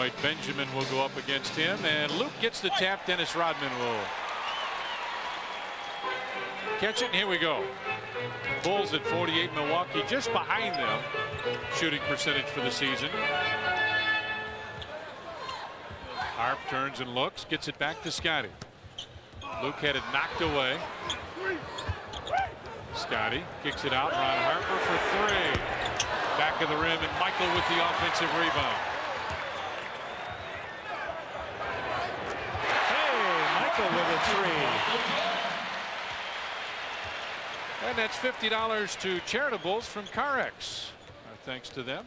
Benoit Benjamin will go up against him, and Luke gets the tap. Dennis Rodman will catch it, and here we go. Bulls at 48, Milwaukee just behind them. Shooting percentage for the season. Harp turns and looks, gets it back to Scotty. Luke had it knocked away. Scotty kicks it out. Ron Harper for three. Back of the rim, and Michael with the offensive rebound. Hey, Michael with a three. And that's $50 to Charitables from Carex. Thanks to them.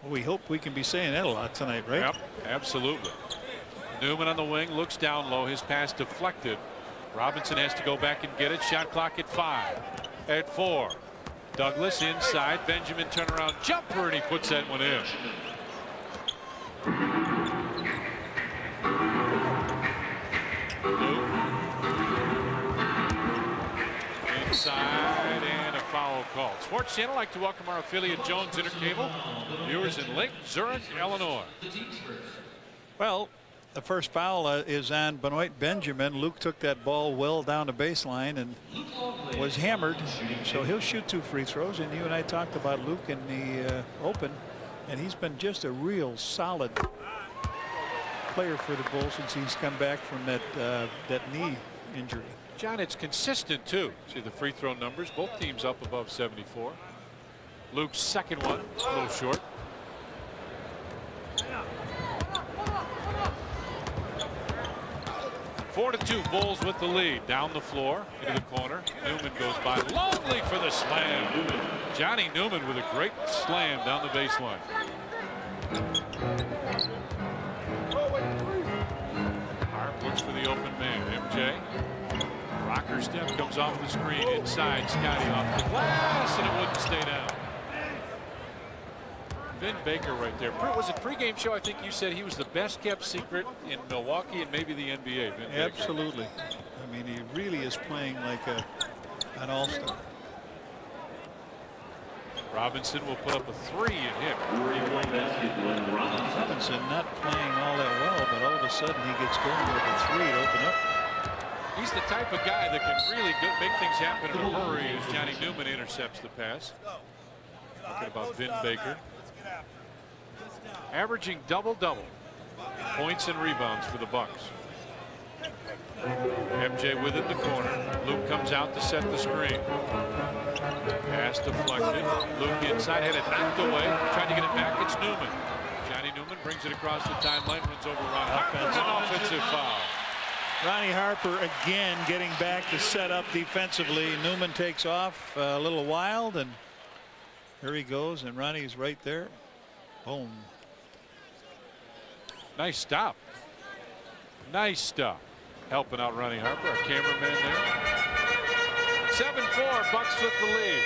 We hope we can be saying that a lot tonight, right? Yep, absolutely. Newman on the wing, looks down low. His pass deflected. Robinson has to go back and get it. Shot clock at 5. At 4. Douglas inside. Benjamin turnaround jumper, and he puts that one in. Luke. Inside, and a foul called. Sports Channel, I'd like to welcome our affiliate Jones Intercable. Viewers in Lake Zurich, Illinois. Well, the first foul is on Benoit Benjamin. Luke took that ball well down the baseline and was hammered, so he'll shoot 2 free throws. And you and I talked about Luke in the open, and he's been just a real solid player for the Bulls since he's come back from that knee injury. John, it's consistent too. See the free throw numbers, both teams up above 74. Luke's second one a little short. Four to 2, Bulls with the lead. Down the floor into the corner. Newman goes by. Longley for the slam. Johnny Newman with a great slam down the baseline. Harp looks for the open man. MJ. Rocker step comes off the screen inside. Scotty off the glass, and it wouldn't stay down. Vin Baker right there. Was it pregame show? I think you said he was the best kept secret in Milwaukee and maybe the NBA. Vin Absolutely. Baker. I mean, he really is playing like an all-star. Robinson will put up a 3 and hit. Robinson not playing all that well, but all of a sudden he gets going with a 3 to open up. He's the type of guy that can really make things happen in a hurry as Johnny Newman intercepts the pass. Talking about Vin Baker. Averaging double-double. Points and rebounds for the Bucks. MJ with it in the corner. Luke comes out to set the screen. Pass deflected. Luke inside, had it knocked away. Tried to get it back. It's Newman. Johnny Newman brings it across the timeline. Runs over Ron Harper. An offensive foul. Ronnie Harper again getting back to set up defensively. Newman takes off a little wild, and here he goes, and Ronnie's right there. Boom. Nice stop. Nice stop. Helping out Ronnie Harper, our cameraman there. 7-4, Bucks with the lead.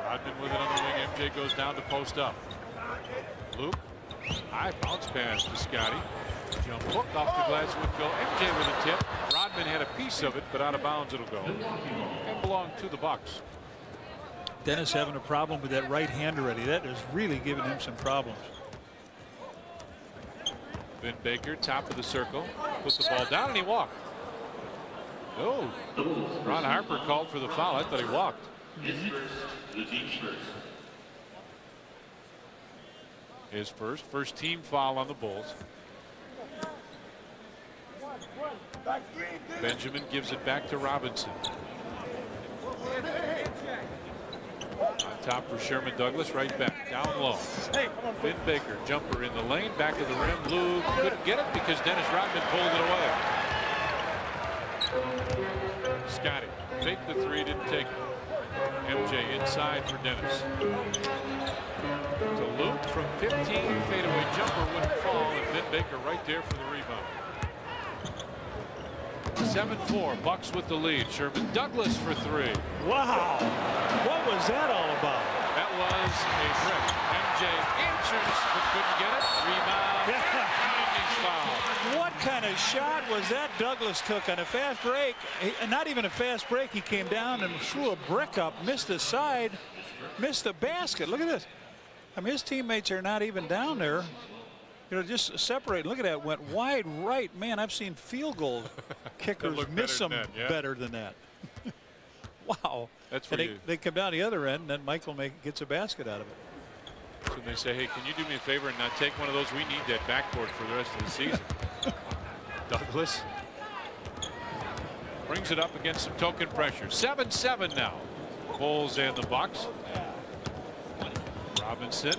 Rodman with it on the wing. MJ goes down to post up. Luke, high bounce pass to Scotty. Jump hook off the glass would go. MJ with a tip. Rodman had a piece of it, but out of bounds it'll go. And belong to the Bucks. Dennis having a problem with that right hand already. That is really giving him some problems. Vin Baker, top of the circle, put the ball down, and he walked. Oh, Ron Harper called for the foul. I thought he walked. His first team foul on the Bulls. Benjamin gives it back to Robinson. On top for Sherman Douglas, right back, down low. Vin Baker, jumper in the lane, back of the rim. Luke couldn't get it because Dennis Rodman pulled it away. Scotty, fake the 3, didn't take it. MJ inside for Dennis. To Luke from 15, fadeaway jumper wouldn't fall, and Vin Baker right there for the rebound. 7-4, Bucks with the lead. Sherman Douglas for 3. Wow, what was that all about? That was a trick. MJ answers but couldn't get it. Rebound. And he's fouled. What kind of shot was that Douglas took on a fast break? Not even a fast break. He came down and threw a brick up, missed the side, missed the basket. Look at this. I mean, his teammates are not even down there. You know, just separate. Look at that. Went wide right. Man, I've seen field goal kickers miss them better than that. Wow. That's where they come down the other end, and then Michael gets a basket out of it. So they say, hey, can you do me a favor and not take one of those? We need that backboard for the rest of the season. Douglas brings it up against some token pressure. 7-7 now. Bulls and the Bucks. Robinson.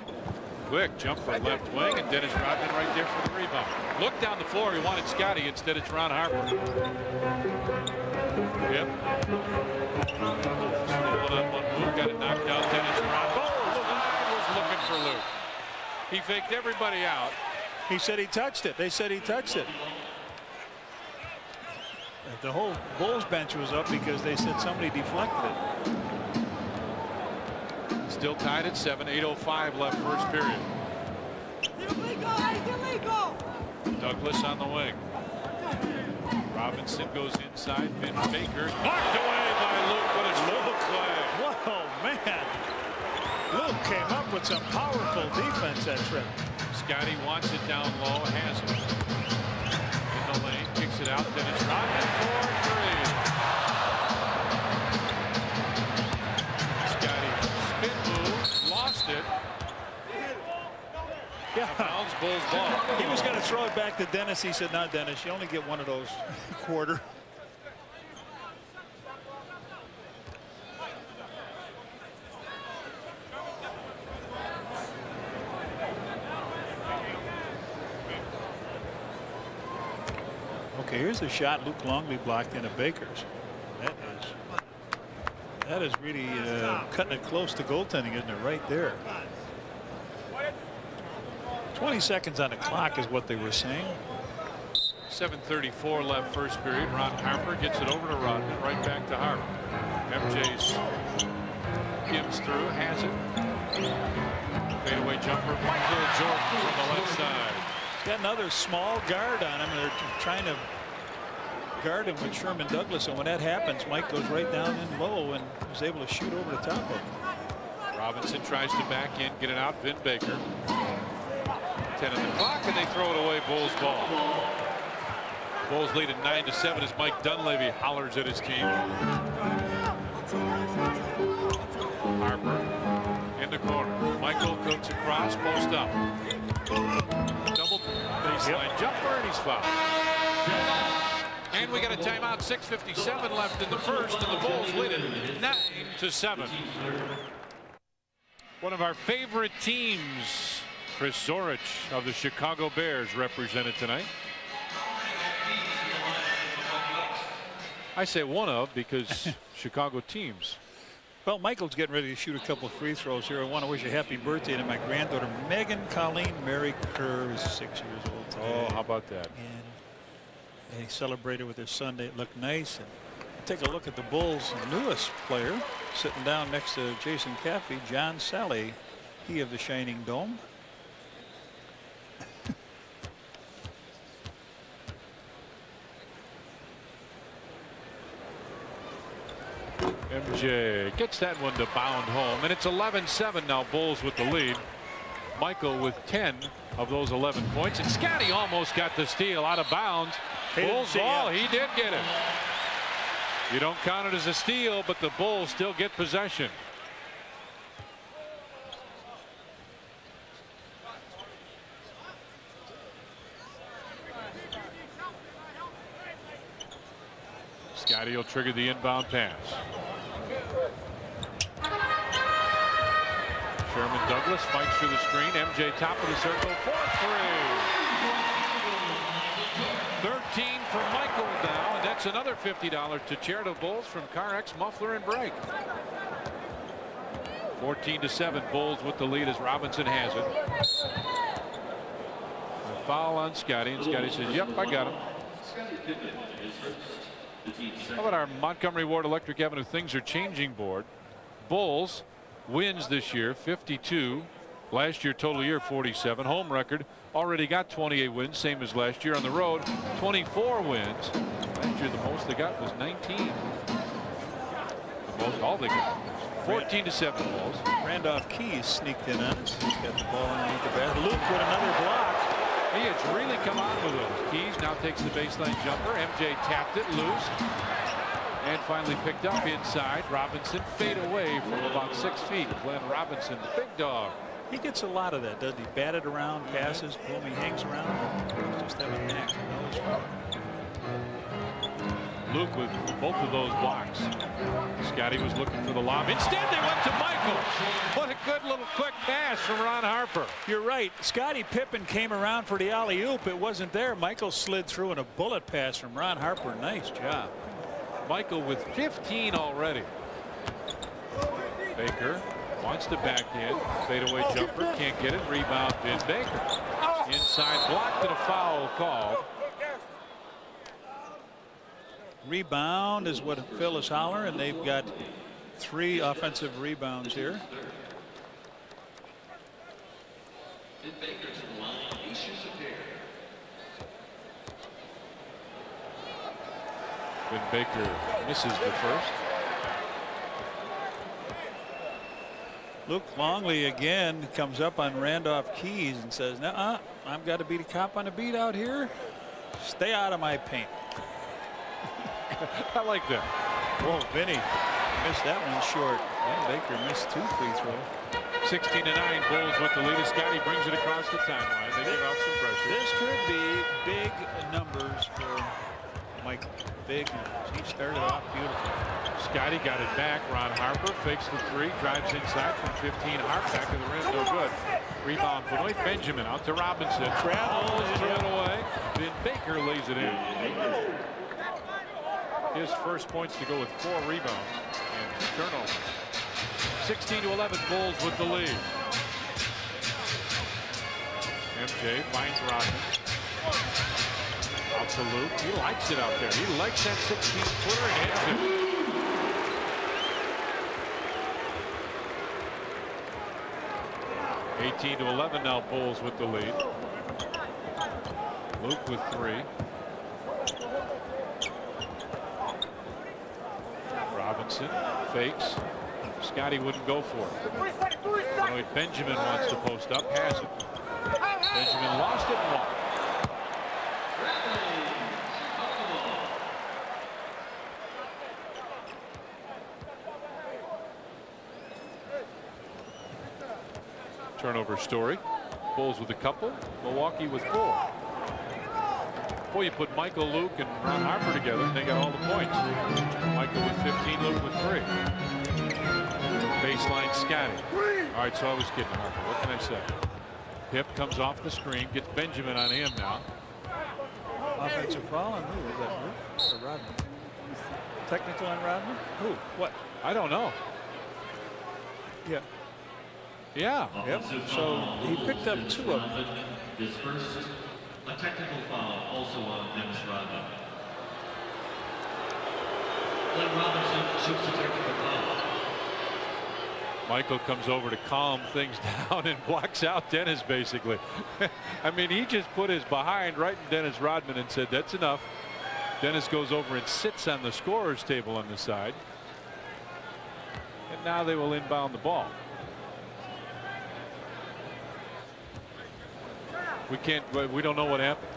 Quick jumper left wing, and Dennis Rodman right there for the rebound. Look down the floor. He wanted Scotty. Instead, it's Ron Harper. Yep. Stolen on one move. Got it knocked out. Dennis Rodman. Was looking for Luke. He faked everybody out. He said he touched it. They said he touched it. The whole Bulls bench was up because they said somebody deflected it. Still tied at 7. 8:05 left first period. Douglas on the wing. Robinson goes inside. Vin Baker knocked away by Luke, but it's Luke play. Whoa, man. Luke came up with some powerful defense that trip. Scotty wants it down low, has it. In the lane, kicks it out. Dennis Rodman for 3. Scotty spin move, lost it. Yeah. Bounds Bulls ball. He was going to throw it back to Dennis. He said, "No, Dennis, you only get one of those a quarter." Okay, here's the shot Luke Longley blocked into Baker's. That is really cutting it close to goaltending, isn't it? Right there. 20 seconds on the clock is what they were saying. 7:34 left first period. Ron Harper gets it over to Rodman, right back to Harper. MJ's gives through, has it. Fadeaway jumper. Michael Jordan from the left side. Got another small guard on him. They're trying to guard him with Sherman Douglas, and when that happens, Mike goes right down in low and was able to shoot over the top of him. Robinson tries to back in, get it out. Vin Baker. 10 on the clock, and they throw it away. Bulls ball. Bulls lead at 9-7 as Mike Dunleavy hollers at his team. Harper in the corner. Michael cooks across, post up. Double baseline jumper, and he's fouled. And we got a timeout. 6:57 left in the first, and the Bulls lead it 9-7. One of our favorite teams, Chris Zorich of the Chicago Bears, represented tonight. I say one of because Chicago teams. Well, Michael's getting ready to shoot a couple of free throws here. I want to wish a happy birthday to my granddaughter, Megan Colleen Mary Kerr, is 6 years old today. Oh, how about that? And they celebrated with their son. It looked nice. And take a look at the Bulls' newest player sitting down next to Jason Caffey, John Sally, he of the Shining Dome. MJ gets that one to bound home, and it's 11-7 now. Bulls with the lead. Michael with 10 of those 11 points, and Scotty almost got the steal out of bounds. Bulls ball. He did get it. You don't count it as a steal, but the Bulls still get possession. Scotty will trigger the inbound pass. Sherman Douglas fights through the screen. MJ top of the circle for 3. 13 for Michael now, and that's another $50 to Charitable Bulls from CarX Muffler and Brake. 14-7, Bulls with the lead as Robinson has it. A foul on Scotty, and Scotty says, "Yep, I got him." How about our Montgomery Ward Electric Avenue Things Are Changing board? Bulls wins this year 52. Last year total year 47. Home record already got 28 wins, same as last year. On the road 24 wins. Last year the most they got was 19. The most all they got was 14-7 Bulls. Randolph Keys sneaked in on us. He's got the ball underneath the basket. Luke with another block. He has really come on with those. Keys now takes the baseline jumper. MJ tapped it loose. And finally picked up inside. Robinson fade away from about 6 feet. Glenn Robinson, the big dog. He gets a lot of that, doesn't he? Batted around, passes, boom, he hangs around. He just have a knack. Luke with both of those blocks. Scotty was looking for the lob. Instead, they went to Michael. What a good little quick pass from Ron Harper. You're right. Scottie Pippen came around for the alley-oop. It wasn't there. Michael slid through in a bullet pass from Ron Harper. Nice job. Michael with 15 already. Baker wants to back in. Fadeaway jumper. Can't get it. Rebound, Vin Baker. Inside blocked and a foul called. Rebound is what Phil is hollering, and they've got 3 offensive rebounds here. Vin Baker misses the first. Luke Longley again comes up on Randolph Keys and says, "Nuh-uh, I've got to be the cop on the beat out here. Stay out of my paint." I like that. Whoa, Vinny missed that one short. And Baker missed 2 free throws. 16-9 Bulls with the lead. Scotty brings it across the timeline. They give out some pressure. This could be big numbers for Michael. Big numbers. He started off beautiful. Scotty got it back. Ron Harper fakes the 3, drives inside from 15. Harp back of the rim, no good. Rebound, Benoit Benjamin out to Robinson. Travels, throw it away. Vin Baker lays it in. His first points to go with 4 rebounds and 2 turnovers. 16-11 Bulls with the lead. MJ finds Rodman. Out to Luke. He likes it out there. He likes that 16-footer and hits it. 18-11 now Bulls with the lead. Luke with 3. Robinson fakes. Scotty wouldn't go for it. Benoit Benjamin wants to post up, has it. Benjamin lost it and walked. Turnover story. Bulls with a couple. Milwaukee with 4. Boy, you put Michael, Luke, and Ron Harper together, and they got all the points. Michael with 15, Luke with 3. Baseline Scotty. All right, so I was kidding Harper. What can I say? Pip comes off the screen, gets Benjamin on him now. Offensive foul on who? Was that Luke or Rodman? Technical on Rodman? Who? What? I don't know. Yeah. Yeah. Yep. So he picked up 2 of them. His first, a technical foul also on Dennis Rodman. Glenn Robinson shoots a technical foul. Michael comes over to calm things down and blocks out Dennis basically. I mean, he just put his behind right in Dennis Rodman and said, "That's enough." Dennis goes over and sits on the scorer's table on the side. And now they will inbound the ball. We don't know what happened.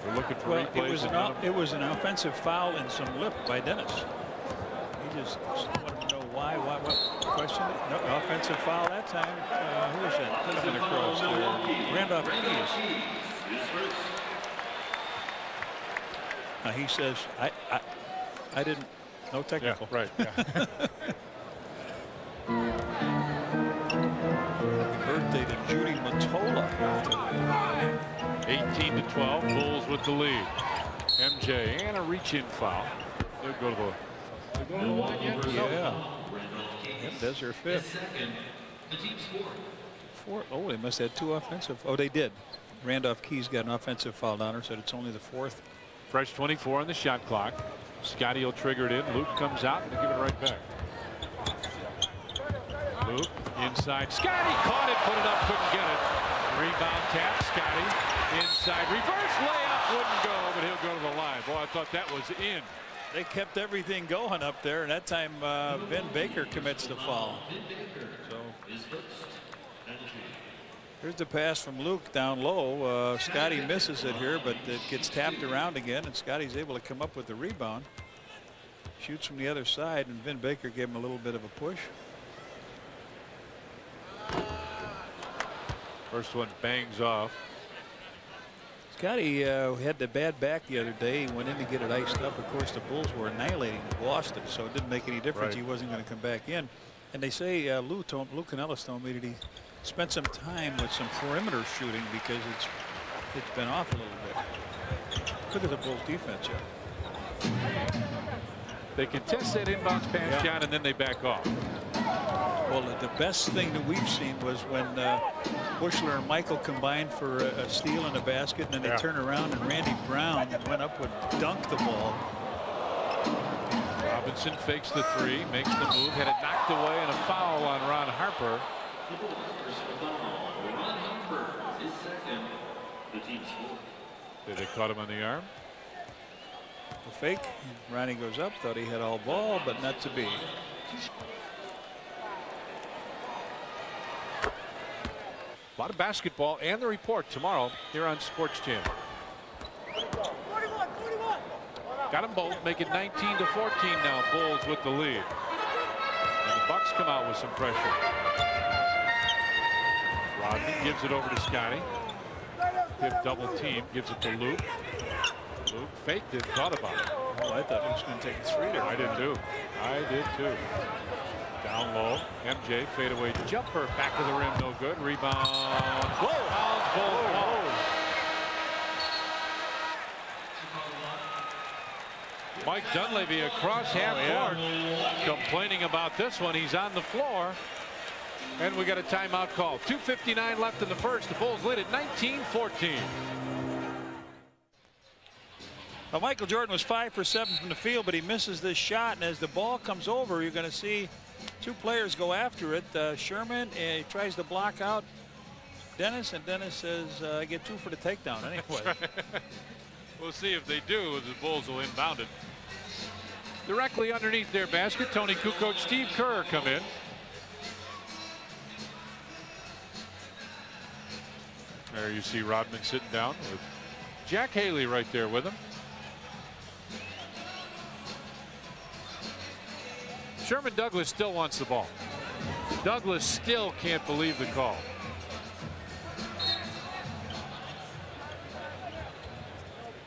We're looking for replays. It was an offensive foul and some lip by Dennis. He just wanted to know why. What question? No, offensive foul that time. Who was that? Could have been across there. Randolph Keys. He says, I didn't. No technical. Yeah, right. Yeah. Birthday to Judy Mottola. 18-12, Bulls with the lead. MJ and a reach-in foul. They'll go to the line yet? Yeah. That's their 5th. The team scored. 4. Oh, they must have 2 offensive. Oh, they did. Randolph Keys got an offensive foul down there, said it's only the 4th. Fresh 24 on the shot clock. Scotty will trigger it in. Luke comes out and give it right back. Luke inside. Scotty caught it, put it up, couldn't get it. Rebound tap. Scotty inside. Reverse layup wouldn't go, but he'll go to the line. Boy, I thought that was in. They kept everything going up there, and that time Vin Baker commits the foul. So here's the pass from Luke down low. Scotty misses it here, but it gets tapped around again, and Scotty's able to come up with the rebound. Shoots from the other side, and Vin Baker gave him a little bit of a push. First one bangs off. Scotty had the bad back the other day. He went in to get it iced up. Of course, the Bulls were annihilating Boston, so it didn't make any difference. Right. He wasn't going to come back in. And they say Lou Canellis told me that he spent some time with some perimeter shooting because it's been off a little bit. Look at the Bulls defense here. They contest that inbounds pass, John, and then they back off. Well, the best thing that we've seen was when Bushler and Michael combined for a steal and a basket, and then they turn around and Randy Brown went up and dunked the ball. Robinson fakes the three, makes the move, had it knocked away, and a foul on Ron Harper. They caught him on the arm. The fake. Ronnie goes up, thought he had all ball, but not to be. A lot of basketball and the report tomorrow here on Sports Channel. 41. Got them both, make it 19-14 now. Bulls with the lead. And the Bucks come out with some pressure. Rodman gives it over to Scotty. Hip double team, gives it to Luke. Luke faked it, thought about it. Oh, I thought he was going to take a three there. I did too. Down low, MJ fadeaway jumper, back of the rim, no good. Rebound. Whoa! Mike Dunleavy across half court, complaining about this one. He's on the floor, and we got a timeout call. 2:59 left in the first. The Bulls lead at 19-14. Well, Michael Jordan was 5 for 7 from the field, but he misses this shot, and as the ball comes over, you're going to see two players go after it. Sherman tries to block out Dennis, and Dennis says, I get 2 for the takedown anyway. We'll see if they do. The Bulls will inbound it. Directly underneath their basket, Tony Kukoc, Steve Kerr come in. There you see Rodman sitting down with Jack Haley right there with him. Sherman Douglas still wants the ball. Douglas still can't believe the call.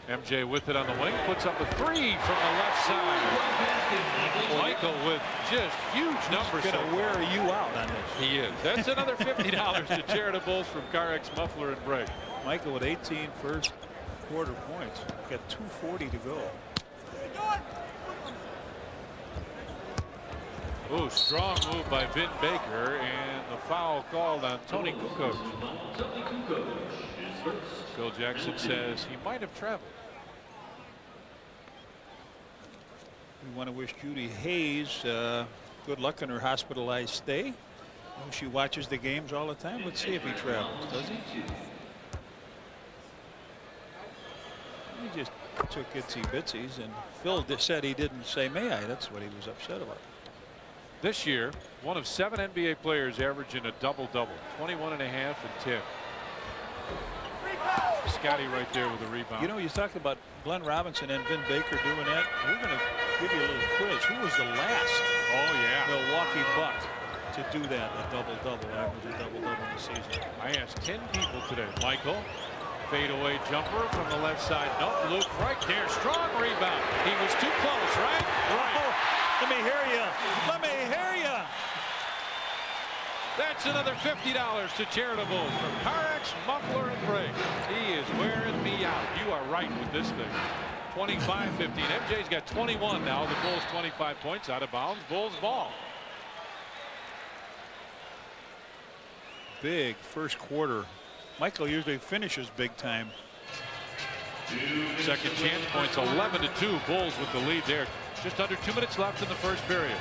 MJ with it on the wing, puts up a three from the left side. Michael with just huge numbers. He's going to wear you out on this. He is. That's another $50 to Charitables from CarX Muffler and Brake. Michael with 18 first quarter points. Got 2:40 to go. Ooh, strong move by Vin Baker, and the foul called on Tony Kukoc. Phil Jackson says he might have traveled. We want to wish Judy Hayes good luck on her hospitalized stay. She watches the games all the time. Let's see if he travels. Does he? He just took itsy bitsies, and Phil said he didn't say may I. That's what he was upset about. This year, one of 7 NBA players averaging a double-double, 21.5 and 10. Scotty right there with a rebound. You know, you talked about Glenn Robinson and Vin Baker doing that. We're going to give you a little quiz. Who was the last Milwaukee Buck to do that, a double-double, average a double-double in the season? I asked 10 people today. Michael, fadeaway jumper from the left side. Nope, Luke right there. Strong rebound. He was too close, right? Oh, let me hear you. Let me hear you. That's another $50 to Charitables from CarX Muffler and Brake. He is wearing me out. You are right with this thing. 25-15. MJ's got 21 now. The Bulls 25 points out of bounds. Bulls ball. Big first quarter. Michael usually finishes big time. Second chance points, 11-2. Bulls with the lead there. Just under 2 minutes left in the first period.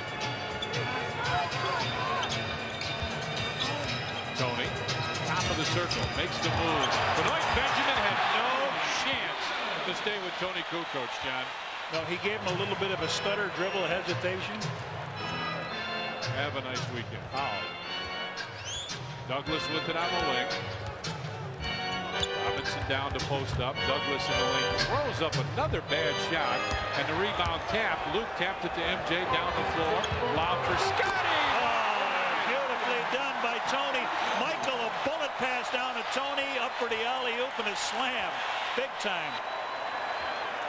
Tony, top of the circle, makes the move. Benoit Benjamin had no chance to stay with Tony Kukoc, John. No, he gave him a little bit of a stutter, dribble, hesitation. Have a nice weekend. Foul. Douglas with it on the wing. Robinson down to post up. Douglas in the lane throws up another bad shot, and the rebound tap. Luke tapped it to MJ down the floor. Loud for Scotty. Oh, beautifully done by Tony. Michael, a bullet pass down to Tony, up for the alley-oop and a slam. Big time.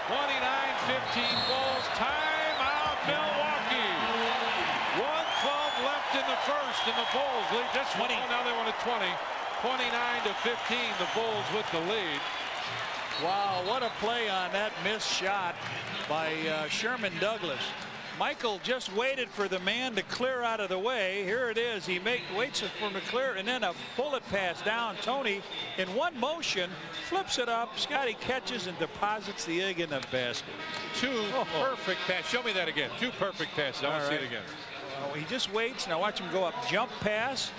29-15 Bulls. Timeout, Milwaukee. 1:12 left in the first, and the Bulls lead this one. Now they won at 20. 29-15, the Bulls with the lead. Wow, what a play on that missed shot by Sherman Douglas. Michael just waited for the man to clear out of the way. Here it is. He waits for him to clear, and then a bullet pass down. Tony, in one motion, flips it up. Scotty catches and deposits the egg in the basket. Two perfect passes. Show me that again. Two perfect passes. I want to see it again. He just waits. Now watch him go up. Jump pass.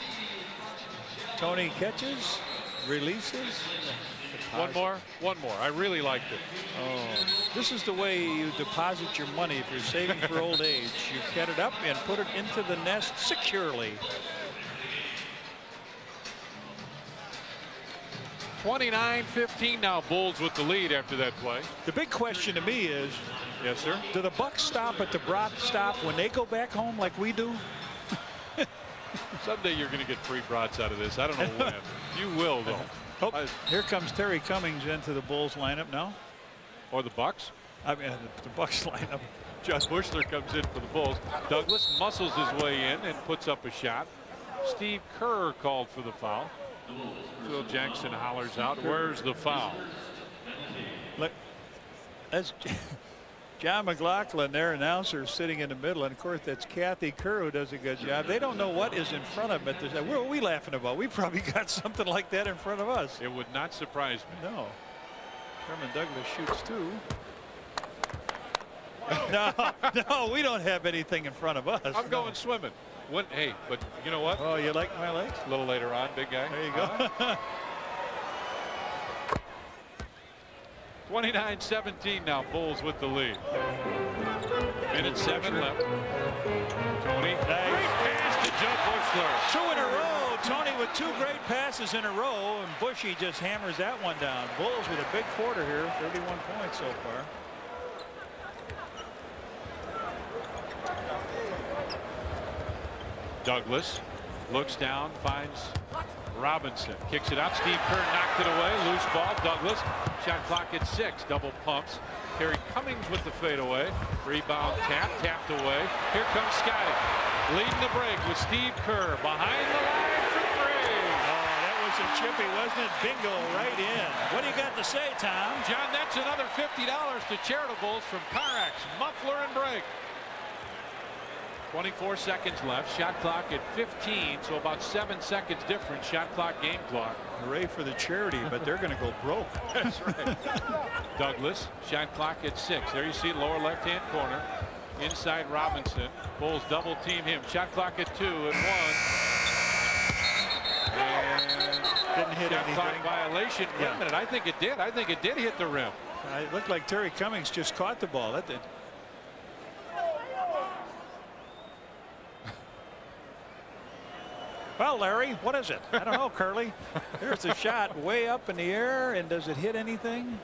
Tony catches, releases. One more. I really liked it. Oh, this is the way you deposit your money if you're saving for old age. You get it up and put it into the nest securely. 29-15 now. Bulls with the lead after that play. The big question to me is, yes, sir. Do the Bucks stop at the Brock stop when they go back home like we do? Someday you're going to get free brats out of this. I don't know when. You will, though. Oh, here comes Terry Cummings into the Bulls lineup now. Or the Bucks. I mean, the Bucks lineup. John Bushler comes in for the Bulls. Douglas muscles his way in and puts up a shot. Steve Kerr called for the foul. Phil Jackson hollers out, "Where's the foul?" Look, that's John McLaughlin, their announcer, sitting in the middle, and of course that's Kathy Kerr who does a good job. They don't know what is in front of them. What are we laughing about? We probably got something like that in front of us. It would not surprise me. No. Sherman Douglas shoots two. No, we don't have anything in front of us. I'm going swimming. Hey, but you know what? Oh, you like my legs? A little later on, big guy. There you go. 29-17 now. Bulls with the lead. Minute 7 left. Tony. Nice. Great pass to Joe Bushler. Two in a row. Tony with two great passes in a row, and Bushy just hammers that one down. Bulls with a big quarter here. 31 points so far. Douglas looks down, finds Robinson, kicks it out. Steve Kerr knocked it away. Loose ball. Douglas. Shot clock at 6. Double pumps. Terry Cummings with the fadeaway. Rebound tapped away. Here comes Scotty, leading the break with Steve Kerr behind the line for three. Oh, that was a chippy, wasn't it? Bingo, right in. What do you got to say, Tom? John, that's another $50 to charitables from Carex, muffler and brake. 24 seconds left. Shot clock at 15, so about 7 seconds difference. Shot clock, game clock. Hooray for the charity, but they're going to go broke. That's right. Douglas, shot clock at 6. There you see lower left-hand corner. Inside Robinson. Bulls double team him. Shot clock at 2 and 1. And didn't hit shot anything. clock violation. Wait a minute, I think it did. I think it did hit the rim. It looked like Terry Cummings just caught the ball. That did. Well, Larry, what is it? I don't know, Curly. There's a shot way up in the air, and does it hit anything?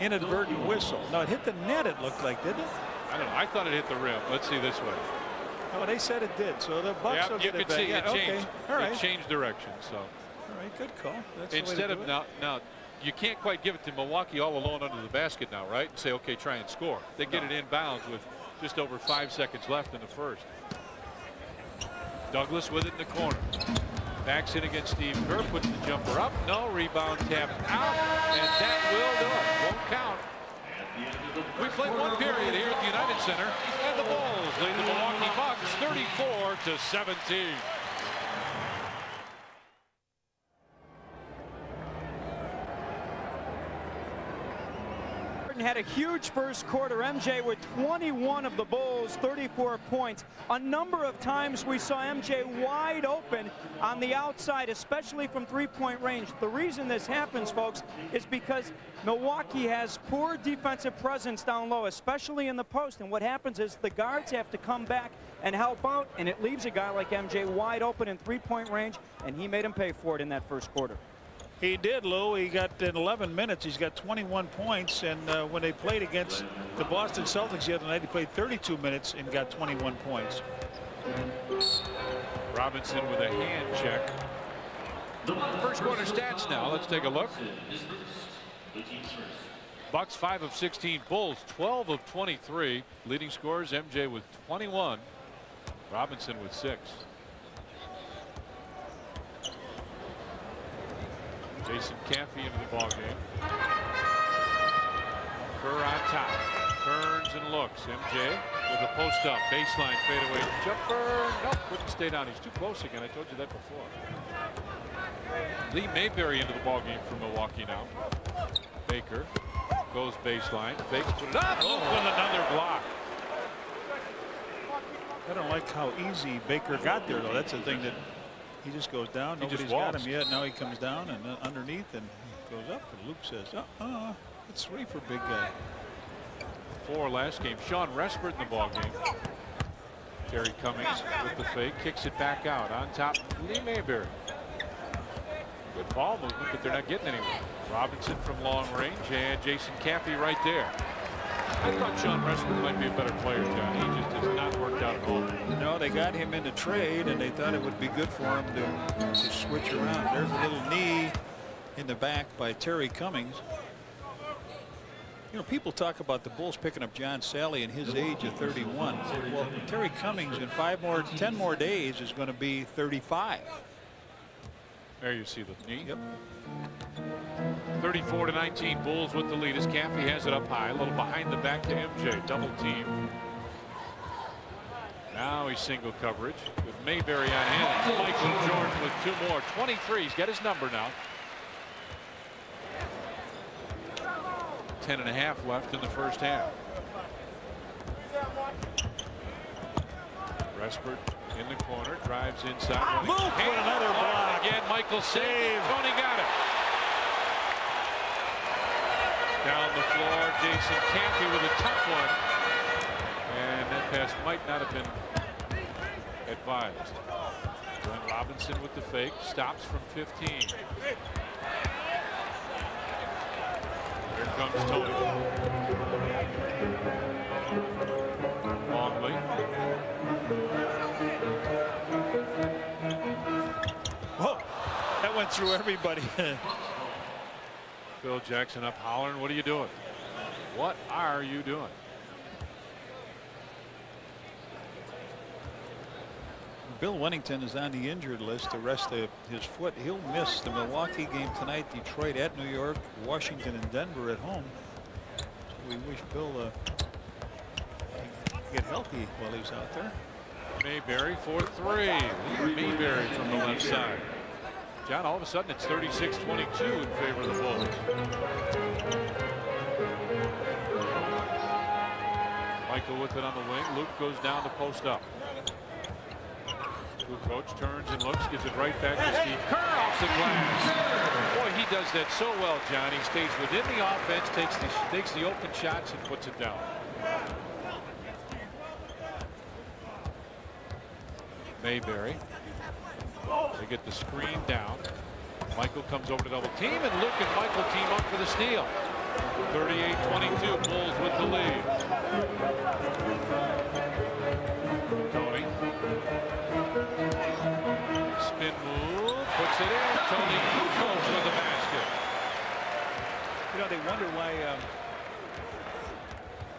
Inadvertent whistle. No, it hit the net, it looked like, didn't it? I don't know. I thought it hit the rim. Let's see this way. Oh, they said it did, so the Bucks will you get it could back. see it changed. Okay. All right. It changed direction. So. All right, good call. That's instead of now, you can't quite give it to Milwaukee all alone under the basket now, right? And say, okay, try and score. They get it inbounds with just over 5 seconds left in the first. Douglas with it in the corner. Backs in against Steve Kerr, puts the jumper up. No, rebound tapped out, and that will do it. Won't count. We played one period here at the United Center, and the Bulls lead the Milwaukee Bucks 34-17. Martin had a huge first quarter. MJ with 21 of the Bulls, 34 points. A number of times we saw MJ wide open on the outside, especially from three-point range. The reason this happens, folks, is because Milwaukee has poor defensive presence down low, especially in the post. And what happens is the guards have to come back and help out, and it leaves a guy like MJ wide open in three-point range, and he made him pay for it in that first quarter. He did, Lou. He got in 11 minutes. He's got 21 points. And when they played against the Boston Celtics the other night, he played 32 minutes and got 21 points. Robinson with a hand check. First quarter stats now. Let's take a look. Bucks 5 of 16. Bulls 12 of 23. Leading scorers MJ with 21. Robinson with 6. Jason Caffey into the ballgame. Kerr on top. Turns and looks. MJ with a post up. Baseline fadeaway jumper. Nope, couldn't stay down. He's too close again. I told you that before. Lee Mayberry into the ballgame for Milwaukee now. Baker goes baseline. Fakes, put it up. Luke with another block. I don't like how easy Baker got there, though. That's the thing that he just goes down. Nobody's got him yet. Now he comes down and underneath and goes up. And Luke says, it's 3 for big guy. 4 last game. Sean Respert in the ballgame. Terry Cummings with the fake. Kicks it back out. On top, Lee Mayberry. Good ball movement, but they're not getting anywhere. Robinson from long range, and Jason Caffey right there. I thought Sean Respert might be a better player, John. He just has not worked out at all. No, they got him in the trade, and they thought it would be good for him to switch around. There's a little knee in the back by Terry Cummings. You know, people talk about the Bulls picking up John Sally in his age of 31. Well, Terry Cummings in 10 more days is going to be 35. There you see the knee. Yep. 34-19. Bulls with the lead as Caffey has it up high. A little behind the back to MJ. Double team. Now he's single coverage with Mayberry on hand. Michael Jordan with 2 more. 23. He's got his number now. 10.5 left in the first half. Respert in the corner, drives inside. Luke with another block. Again, Michael saved. Tony got it. Down the floor, Jason Caffey with a tough one. And that pass might not have been advised. Glenn Robinson with the fake, stops from 15. Here comes Tony. Longley. Whoa, that went through everybody. Phil Jackson up hollering, what are you doing? What are you doing? Bill Wennington is on the injured list. The rest of his foot. He'll miss the Milwaukee game tonight. Detroit at New York, Washington and Denver at home. So we wish Bill get healthy while he's out there. Mayberry for 3. Mayberry from the left side. John, all of a sudden it's 36-22 in favor of the Bulls. Michael with it on the wing. Luke goes down to post up. Coach turns and looks, gives it right back to Steve Kerr off the glass. Boy, he does that so well, John. He stays within the offense, takes the open shots and puts it down. Mayberry. They get the screen down. Michael comes over to double team, and Luke and Michael team up for the steal. 38-22, Bulls with the lead. Tony. Spin move, puts it in. Tony Kukoc with the basket. You know, they wonder why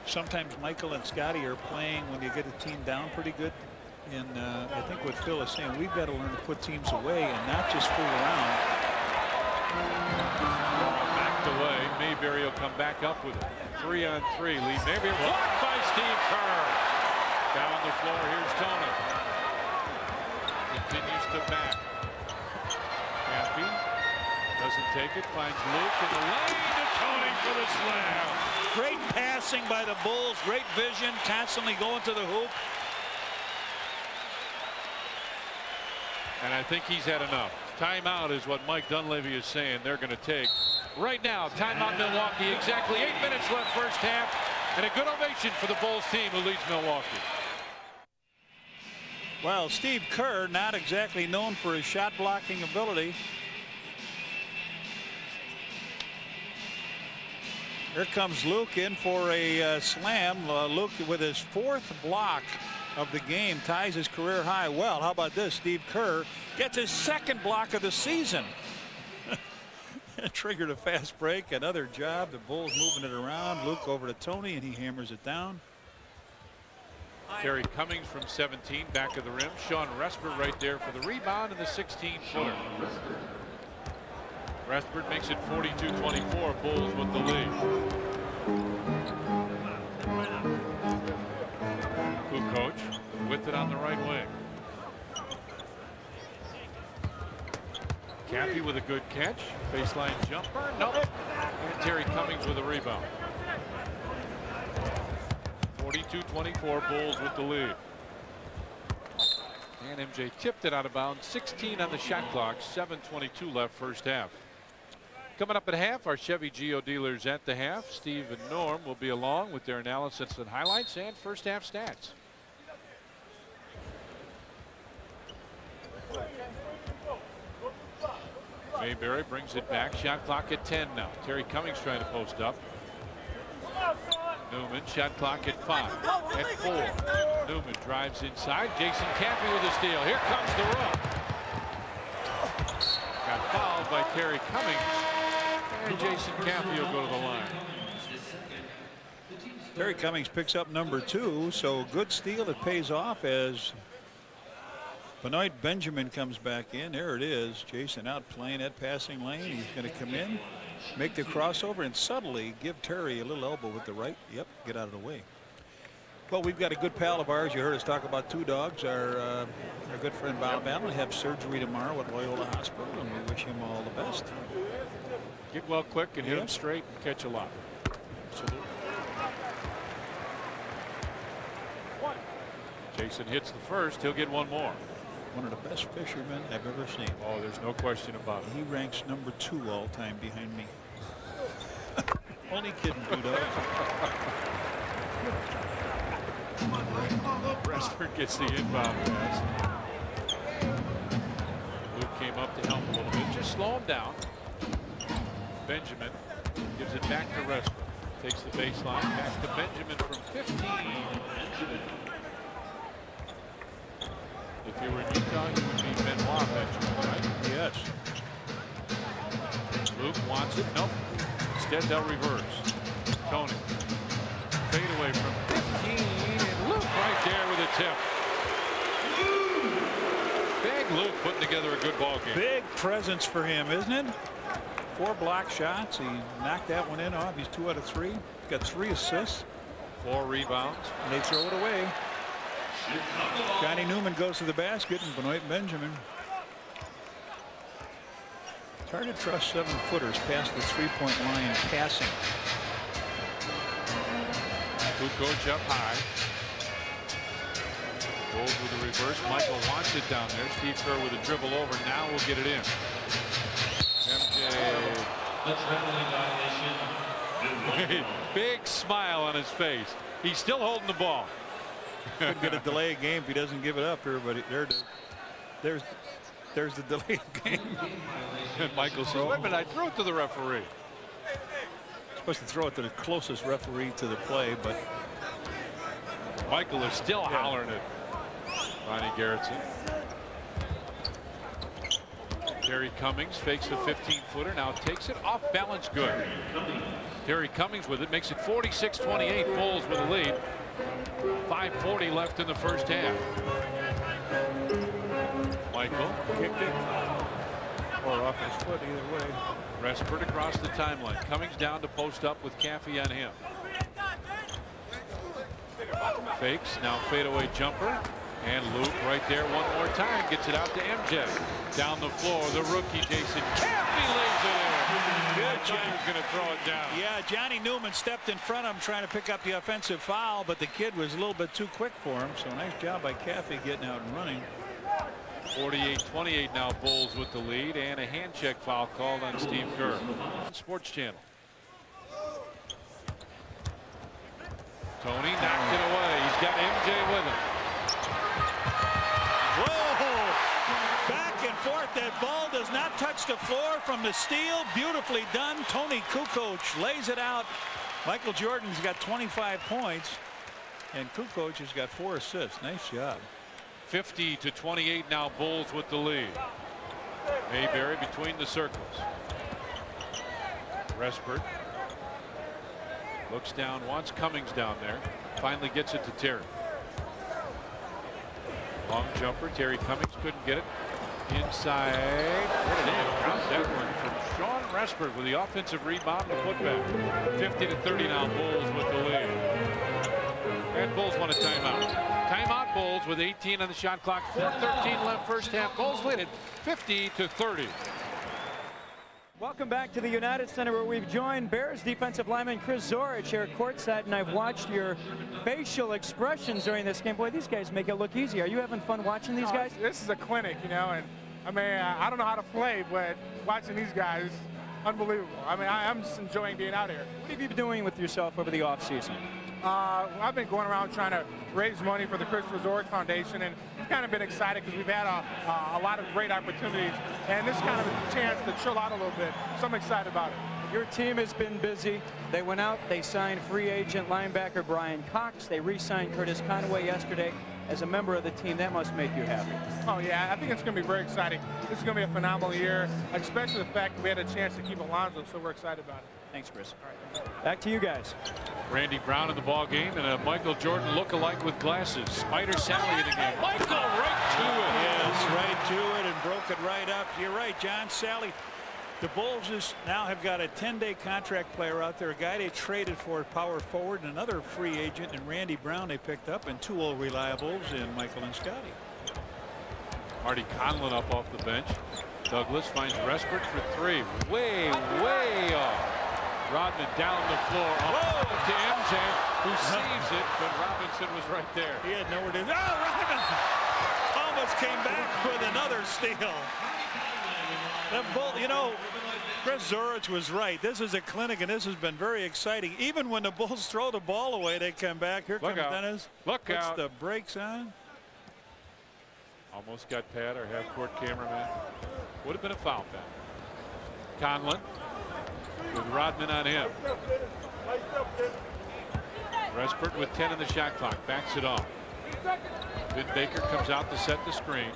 sometimes Michael and Scotty are playing when you get a team down pretty good. And I think what Phil is saying, we've got to learn to put teams away and not just fool around. Backed away. Mayberry will come back up with it. 3-on-3. Lee Mayberry blocked by Steve Kerr. Down the floor. Here's Tony. Continues to back. Caffey doesn't take it. Finds Luke in the lane to Tony. going for the slam. Great passing by the Bulls. Great vision. Constantly going to the hoop. And I think he's had enough. Timeout is what Mike Dunleavy is saying they're going to take. Right now, timeout Milwaukee. Exactly 8 minutes left first half. And a good ovation for the Bulls team who leads Milwaukee. Well, Steve Kerr, not exactly known for his shot blocking ability. Here comes Luke in for a slam. Luke with his 4th block of the game ties his career high. Well, how about this? Steve Kerr gets his 2nd block of the season. Triggered a fast break. Another job. The Bulls moving it around. Luke over to Tony, and he hammers it down. Terry Cummings from 17, back of the rim. Sean Respert right there for the rebound and the 16-footer. Respert makes it 42-24. Bulls with the lead. Kukoc with it on the right wing. Cappy with a good catch. Baseline jumper. Nope. And Terry Cummings with a rebound. 42-24. Bulls with the lead. And MJ tipped it out of bounds. 16 on the shot clock. 7:22 left first half. Coming up at half, our Chevy Geo dealers at the half. Steve and Norm will be along with their analysis and highlights and first half stats. Mayberry brings it back. Shot clock at 10 now. Terry Cummings trying to post up. Newman, shot clock at 5. At 4. Newman drives inside. Jason Caffey with a steal. Here comes the run. Got fouled by Terry Cummings. And Jason Caffey will go to the line. Terry Cummings picks up number 2. So good steal. It pays off as Benoit Benjamin comes back in. There it is. Jason out playing that passing lane. He's going to come in, make the crossover, and subtly give Terry a little elbow with the right. Yep, get out of the way. Well, we've got a good pal of ours. You heard us talk about Two Dogs. Our good friend Bob Allen will have surgery tomorrow at Loyola Hospital, and we wish him all the best. Get well quick and hit him straight and catch a lot. Absolutely. Jason hits the first. He'll get one more. One of the best fishermen I've ever seen. Oh, there's no question about it. He ranks number 2 all time behind me. Only kidding, Two Dogs. Respert gets the inbound pass. Luke came up to help a little bit. Just slow him down. Benjamin gives it back to Respert. Takes the baseline. Back to Benjamin from 15. If you were in Utah, you would be Benoit Benjamin, right? Yes. Luke wants it. Nope. Instead, they'll reverse. Tony. Fade away from 15. And Luke right there with a tip. Big Luke putting together a good ball game. Big presence for him, isn't it? 4 block shots. He knocked that one in off. He's 2 out of 3. He's got 3 assists. 4 rebounds. And they throw it away. Johnny Newman goes to the basket, and Benoit Benjamin. It's hard to trust 7-footers past the 3-point line passing. Kukoc up high. Bulls with the reverse. Michael wants it down there. Steve Kerr with a dribble over. Now we'll get it in. MJ. Big smile on his face. He's still holding the ball. Could get a delay game if he doesn't give it up here, but there's the delay game. And Michael says, wait a minute, I threw it to the referee. Supposed to throw it to the closest referee to the play, but Michael is still hollering at Ronnie Garrettson. Terry Cummings fakes the 15-footer, now takes it off balance, good. Terry Cummings with it, makes it 46-28. Bulls with a lead. 5:40 left in the first half. Michael kicked it, or off his foot, either way. Respert across the timeline. Cummings down to post up with Caffey on him. Fakes, now fadeaway jumper. And Luke right there one more time gets it out to MJ. Down the floor, the rookie Jason Caffey lays it in. Good job. going to throw it down. Yeah, Johnny Newman stepped in front of him trying to pick up the offensive foul, but the kid was a little bit too quick for him. So nice job by Caffey getting out and running. 48-28 now, Bulls with the lead, and a hand check foul called on Steve Kerr. Sports Channel. Tony knocked it away. He's got MJ with him. Whoa! Back and forth. That ball does not touch the floor from the steal. Beautifully done. Tony Kukoc lays it out. Michael Jordan's got 25 points, and Kukoc has got 4 assists. Nice job. 50-28 now, Bulls with the lead. Mayberry between the circles. Respert looks down, wants Cummings down there. Finally gets it to Terry. Long jumper. Terry Cummings couldn't get it. Inside. What an in. That one from Sean Respert with the offensive rebound and putback. 50-30 now, Bulls with the lead. And Bulls want a timeout. Timeout, Bulls with 18 on the shot clock. 4:13 left first half. Bulls lead it 50-30. Welcome back to the United Center, where we've joined Bears defensive lineman Chris Zorich here courtside, and I've watched your facial expressions during this game. Boy, these guys make it look easy. Are you having fun watching these guys? This is a clinic, you know, and I mean, I don't know how to play, but watching these guys, unbelievable. I mean, I'm just enjoying being out here. What have you been doing with yourself over the offseason? I've been going around trying to raise money for the Christopher Zorich Foundation, and I've kind of been excited because we've had a lot of great opportunities, and this is kind of a chance to chill out a little bit. So I'm excited about it. Your team has been busy. They went out, they signed free agent linebacker Brian Cox. They re-signed Curtis Conway yesterday. As a member of the team, that must make you happy. Oh, yeah, I think it's going to be very exciting. This is going to be a phenomenal year, especially the fact that we had a chance to keep Alonzo, so we're excited about it. Thanks, Chris. All right. Back to you guys. Randy Brown in the ball game, and a Michael Jordan look-alike with glasses. Spider Sally in the game. Michael right to it. Yes, right to it and broke it right up. You're right, John. Sally. The Bulls now have got a 10-day contract player out there, a guy they traded for power forward, and another free agent, and Randy Brown they picked up, and 2 old reliables in Michael and Scotty. Marty Conlon up off the bench. Douglas finds Respert for 3. Way off. Rodman down the floor. Oh, to MJ, who saves it, but Robinson was right there. He had nowhere to go. Oh, Rodman almost came back with another steal. That Bull, you know, Chris Zorich was right. This is a clinic, and this has been very exciting. Even when the Bulls throw the ball away, they come back. Here comes Dennis. Look out. Puts the brakes on. Almost got Pat, our half-court cameraman. Would have been a foul back. Conlon with Rodman on him. Respert with 10 on the shot clock. Backs it off. Vin Baker comes out to set the screen.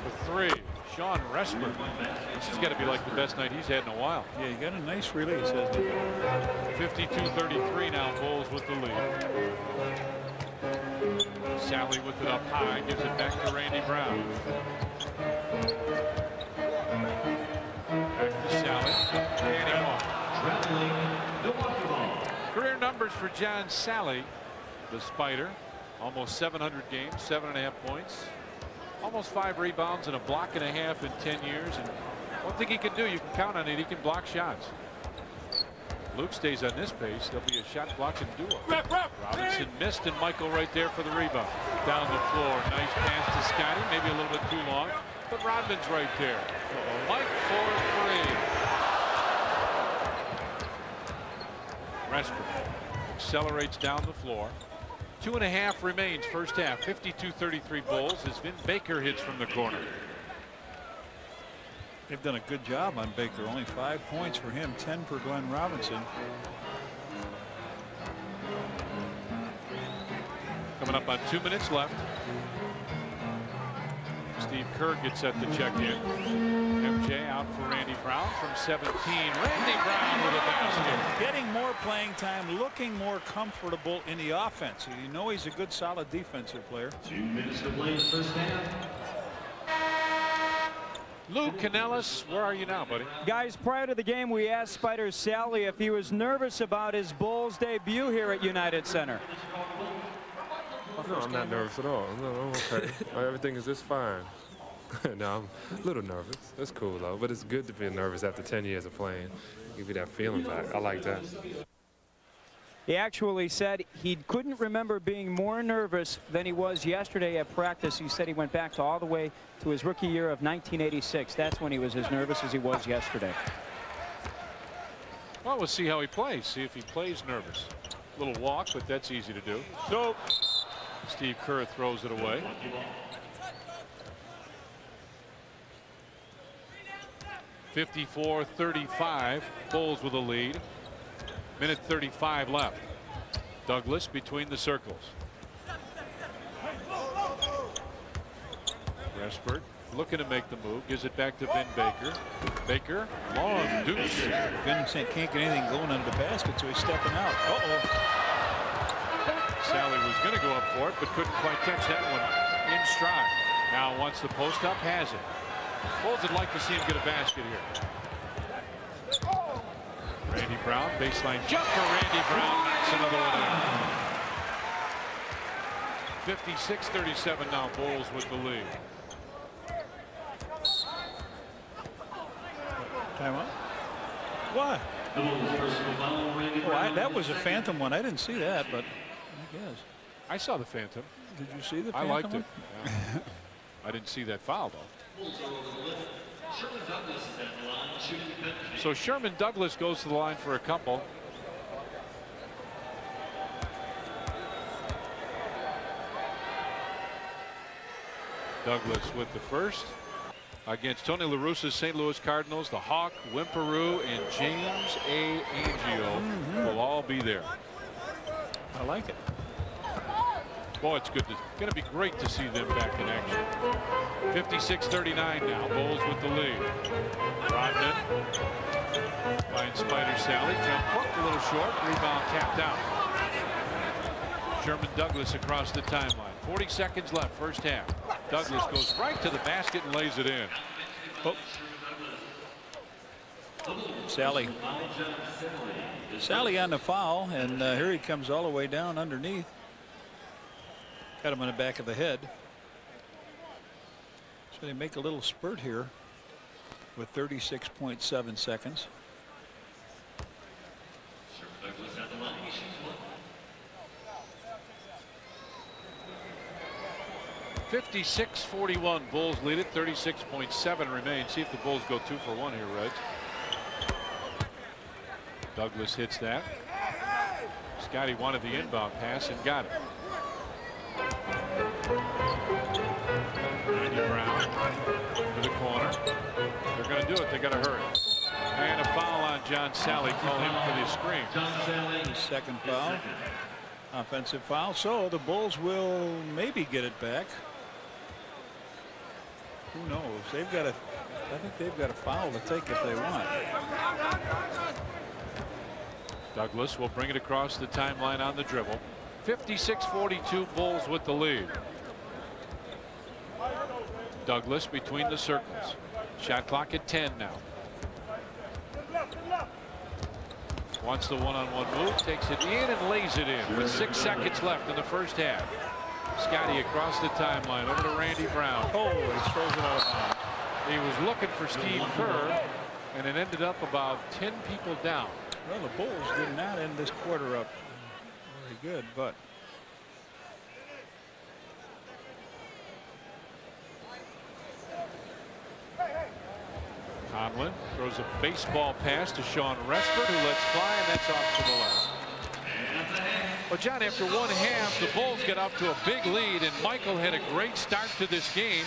For 3. Sean Respert. This has got to be like the best night he's had in a while. Yeah, he got a nice release, hasn't he? 52-33 now, Bulls with the lead. Sally with it up high, gives it back to Randy Brown. Back to Sally. Career numbers for John Sally, the Spider. Almost 700 games, 7.5 points. Almost 5 rebounds and a block and a half in 10 years. And one thing he can do, you can count on it, he can block shots. Luke stays on this pace, there'll be a shot blocking duo. Robinson missed, and Michael right there for the rebound. Down the floor, nice pass to Scotty, maybe a little bit too long, but Rodman's right there. Mike for 3. Respert accelerates down the floor. 2.5 remains first half. 52-33 Bulls as Vin Baker hits from the corner. They've done a good job on Baker. Only 5 points for him, 10 for Glenn Robinson. Coming up on 2 minutes left. Steve Kerr gets set to check in. MJ out for Randy Brown from 17. Randy Brown with a basket. Getting more playing time, looking more comfortable in the offense. You know he's a good, solid defensive player. 2 minutes to play first half. Luke Canellis, where are you now, buddy? Guys, prior to the game, we asked Spider Sally if he was nervous about his Bulls debut here at United Center. No, I'm not nervous at all. No, I'm okay. Everything is just fine. No, I'm a little nervous. That's cool, though. But it's good to feel nervous after 10 years of playing. Give you that feeling back. I like that. He actually said he couldn't remember being more nervous than he was yesterday at practice. He said he went back to all the way to his rookie year of 1986. That's when he was as nervous as he was yesterday. Well, we'll see how he plays. See if he plays nervous. A little walk, but that's easy to do. Nope. Steve Kerr throws it away. (54-35). Bulls with a lead. Minute 35 left. Douglas between the circles. Reshbert looking to make the move. Gives it back to Vin Baker. Baker, long deuce. Vincent can't get anything going under the basket, so he's stepping out. Sally was going to go up for it, but couldn't quite catch that one in stride. Now once the post up, has it. Bulls would like to see him get a basket here. Randy Brown, baseline jump for Randy Brown, knocks another one in. 56-37 now, Bulls with the lead. Timeout. What? Oh, that was a phantom one. I didn't see that, but I guess. I saw the phantom. Did you see the I phantom liked one? it. Yeah. I didn't see that foul, though. So Sherman Douglas goes to the line for a couple. Douglas with the first against Tony La Russa's St. Louis Cardinals. The Hawk, Wimperu, and James A. Angio will all be there. I like it. Boy, it's good. Going to be great to see them back in action. 56-39 now. Bulls with the lead. Rodman finds Spider Sally. Jump hook a little short. Rebound tapped out. Sherman Douglas across the timeline. 40 seconds left, first half. Douglas goes right to the basket and lays it in. Oh. Sally on the foul, and here he comes all the way down underneath. Got him on the back of the head. So they make a little spurt here with 36.7 seconds. 56-41. Bulls lead it. 36.7 remains. See if the Bulls go 2 for 1 here, Reds. Douglas hits that. Scotty wanted the inbound pass and got it. Randy Brown to the corner. They're going to do it. They got to hurry. And a foul on John Sally, called him for the screen. His second foul. Offensive foul. So the Bulls will maybe get it back. Who knows? They've got a. I think they've got a foul to take if they want. Douglas will bring it across the timeline on the dribble. 56-42. Bulls with the lead. Douglas between the circles. Shot clock at 10 now. Wants the one-on-one move, takes it in and lays it in with 6 seconds left in the first half. Scotty across the timeline over to Randy Brown. Oh, he throws it out of bounds. He was looking for Steve Kerr, and it ended up about 10 people down. Well, the Bulls did not end this quarter up very good, but Conlon throws a baseball pass to Sean Reshbert, who lets fly, and that's off to the left. Well, John, after one half, the Bulls get up to a big lead, and Michael had a great start to this game.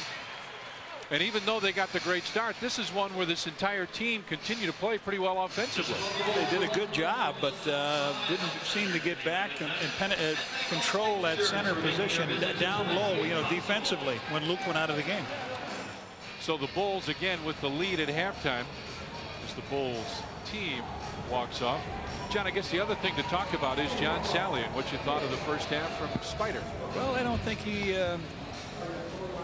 And even though they got the great start, this is one where this entire team continued to play pretty well offensively. They did a good job, but didn't seem to get back and control that center position down low, defensively when Luke went out of the game. So the Bulls again with the lead at halftime as the Bulls team walks off. John, I guess the other thing to talk about is John Sally and what you thought of the first half from Spider. Well, I don't think he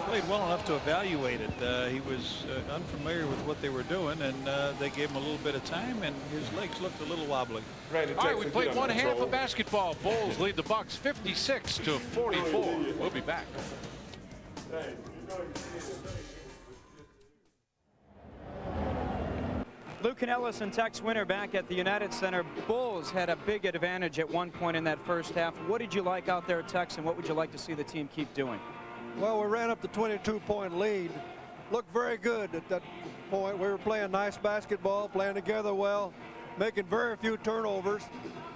played well enough to evaluate it. He was unfamiliar with what they were doing, and they gave him a little bit of time, and his legs looked a little wobbly. All right, we played one half of basketball. Bulls lead the Bucks 56-44. We'll be back. Luke Canellis and Tex Winter back at the United Center. Bulls had a big advantage at one point in that first half. What did you like out there, Tex, and what would you like to see the team keep doing? Well, we ran up the 22-point lead. Looked very good at that point. We were playing nice basketball, playing together well, making very few turnovers.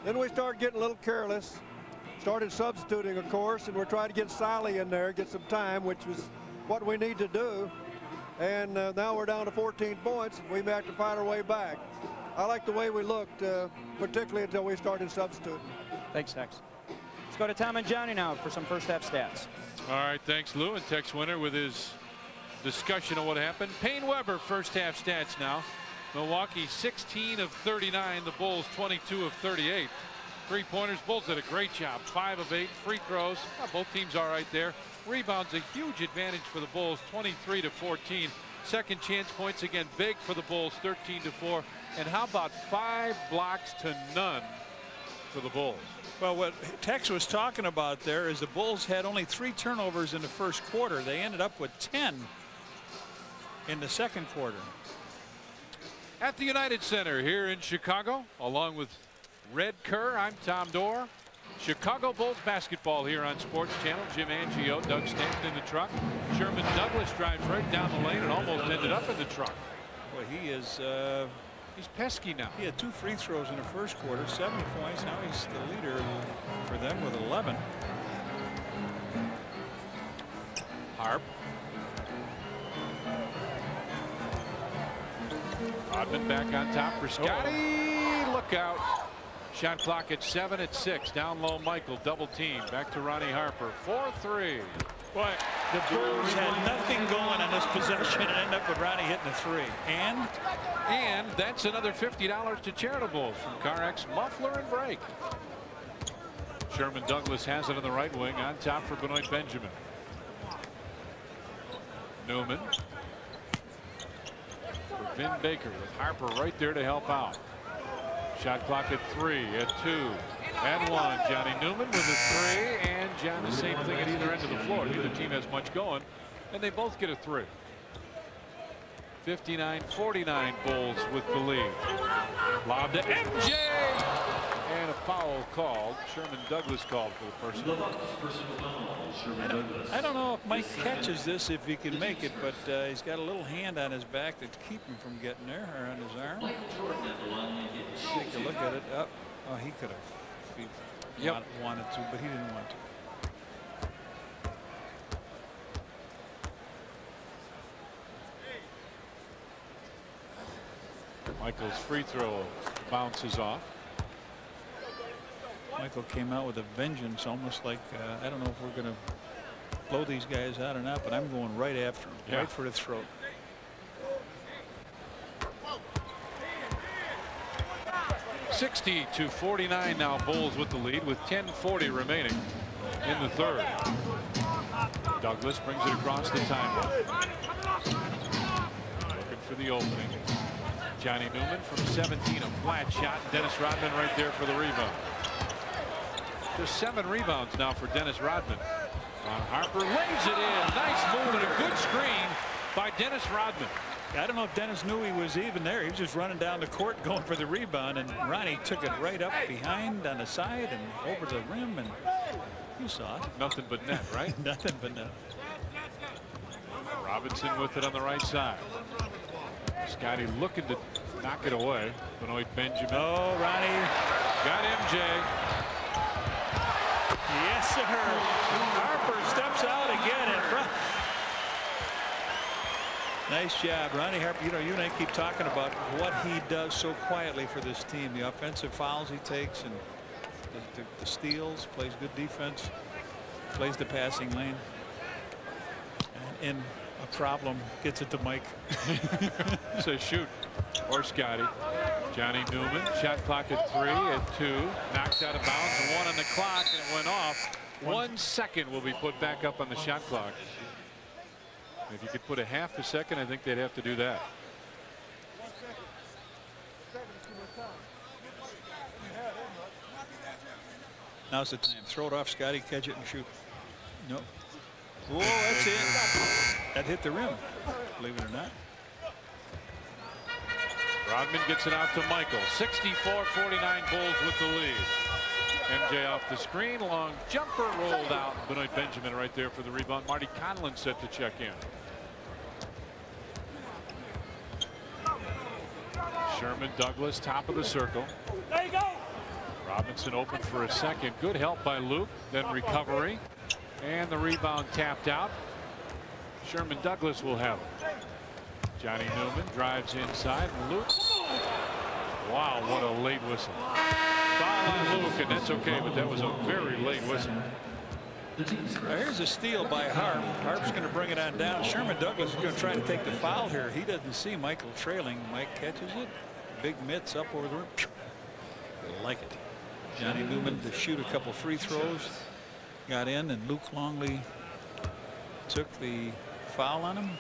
Then we started getting a little careless, started substituting, of course, and we're trying to get Siley in there, get some time, which was what we need to do. And now we're down to 14 points, and we may have to fight our way back. I like the way we looked, particularly until we started substituting. Thanks, Tex. Let's go to Tom and Johnny now for some first half stats. All right, thanks, Lou. And Tex Winter with his discussion of what happened. Payne Weber, first half stats now. Milwaukee 16 of 39. The Bulls 22 of 38. Three-pointers, Bulls did a great job. 5 of 8. Free throws, both teams are right there. Rebounds, a huge advantage for the Bulls, 23 to 14. Second chance points, again, big for the Bulls, 13 to 4. And how about 5 blocks to none for the Bulls? Well, what Tex was talking about there is the Bulls had only 3 turnovers in the first quarter. They ended up with 10 in the second quarter. At the United Center here in Chicago, along with Red Kerr, I'm Tom Dorr. Chicago Bulls basketball here on Sports Channel. Jim Angio, Doug Stanton in the truck. Sherman Douglas drives right down the lane and almost ended up in the truck. Well, he is. He's pesky now. He had 2 free throws in the first quarter, 7 points. Now he's the leader for them with 11. Harp. Rodman back on top for Scotty. Look out. Shot clock at 7 at 6. Down low, Michael. Double team. Back to Ronnie Harper. 4-3. Boy, the Bulls had nothing going on this possession and ended up with Ronnie hitting a 3. And that's another $50 to Charitables from CarX Muffler and Brake. Sherman Douglas has it on the right wing. On top for Benoit Benjamin. Newman. For Vin Baker with Harper right there to help out. Shot clock at 3, at 2, at 1. Johnny Newman with a 3, and John the same thing at either end of the floor. Neither team has much going, and they both get a 3. 59-49 Bulls with the lead. Lob to MJ, and a foul called. Sherman Douglas called for the personal. I don't know if Mike catches this if he can make it, but he's got a little hand on his back to keep him from getting there, or on his arm. Take a look at it. Oh, he could have if he wanted to, but he didn't want to. Michael's free throw bounces off. Michael came out with a vengeance, almost like I don't know if we're going to blow these guys out or not, but I'm going right after him, right for the throat. $60-49 now. Bulls with the lead with 10:40 remaining in the third. Douglas brings it across the timeline. Looking for the opening. Johnny Newman from 17, a flat shot. Dennis Rodman right there for the rebound. Just 7 rebounds now for Dennis Rodman. Harper lays it in. Nice move and a good screen by Dennis Rodman. I don't know if Dennis knew he was even there. He was just running down the court going for the rebound, and Ronnie took it right up behind on the side and over the rim, and you saw it. Nothing but net, right? Nothing but net. Robinson with it on the right side. Scotty looking to knock it away. Benoit Benjamin. Oh, Ronnie got MJ. Yes, sir. Harper steps out again in front. Nice job, Ronnie Harper. You know, you and I keep talking about what he does so quietly for this team. The offensive fouls he takes and the steals, plays good defense, plays the passing lane. And in a problem, gets it to Mike. So shoot, or Scotty. Johnny Newman, shot clock at 3, at 2, knocked out of bounds, 1 on the clock, and it went off. 1 second will be put back up on the shot clock. If you could put a half a second, I think they'd have to do that. Now's the time. Throw it off, Scotty, catch it and shoot. No. Whoa, that's it. That hit the rim, believe it or not. Rodman gets it out to Michael. 64-49 Bulls with the lead. MJ off the screen, long jumper rolled out. Benoit Benjamin right there for the rebound. Marty Conlon set to check in. Sherman Douglas, top of the circle. There you go. Robinson open for a second. Good help by Luke. Then recovery. And the rebound tapped out. Sherman Douglas will have it. Johnny Newman drives inside. Luke. Wow, what a late whistle. Foul on Luke, and that's okay, but that was a very late whistle. Now here's a steal by Harp. Harp's going to bring it on down. Sherman Douglas is going to try to take the foul here. He doesn't see Michael trailing. Mike catches it. Big mitts up over the rim. They like it. Johnny Newman to shoot a couple free throws. Got in, and Luke Longley took the foul on him.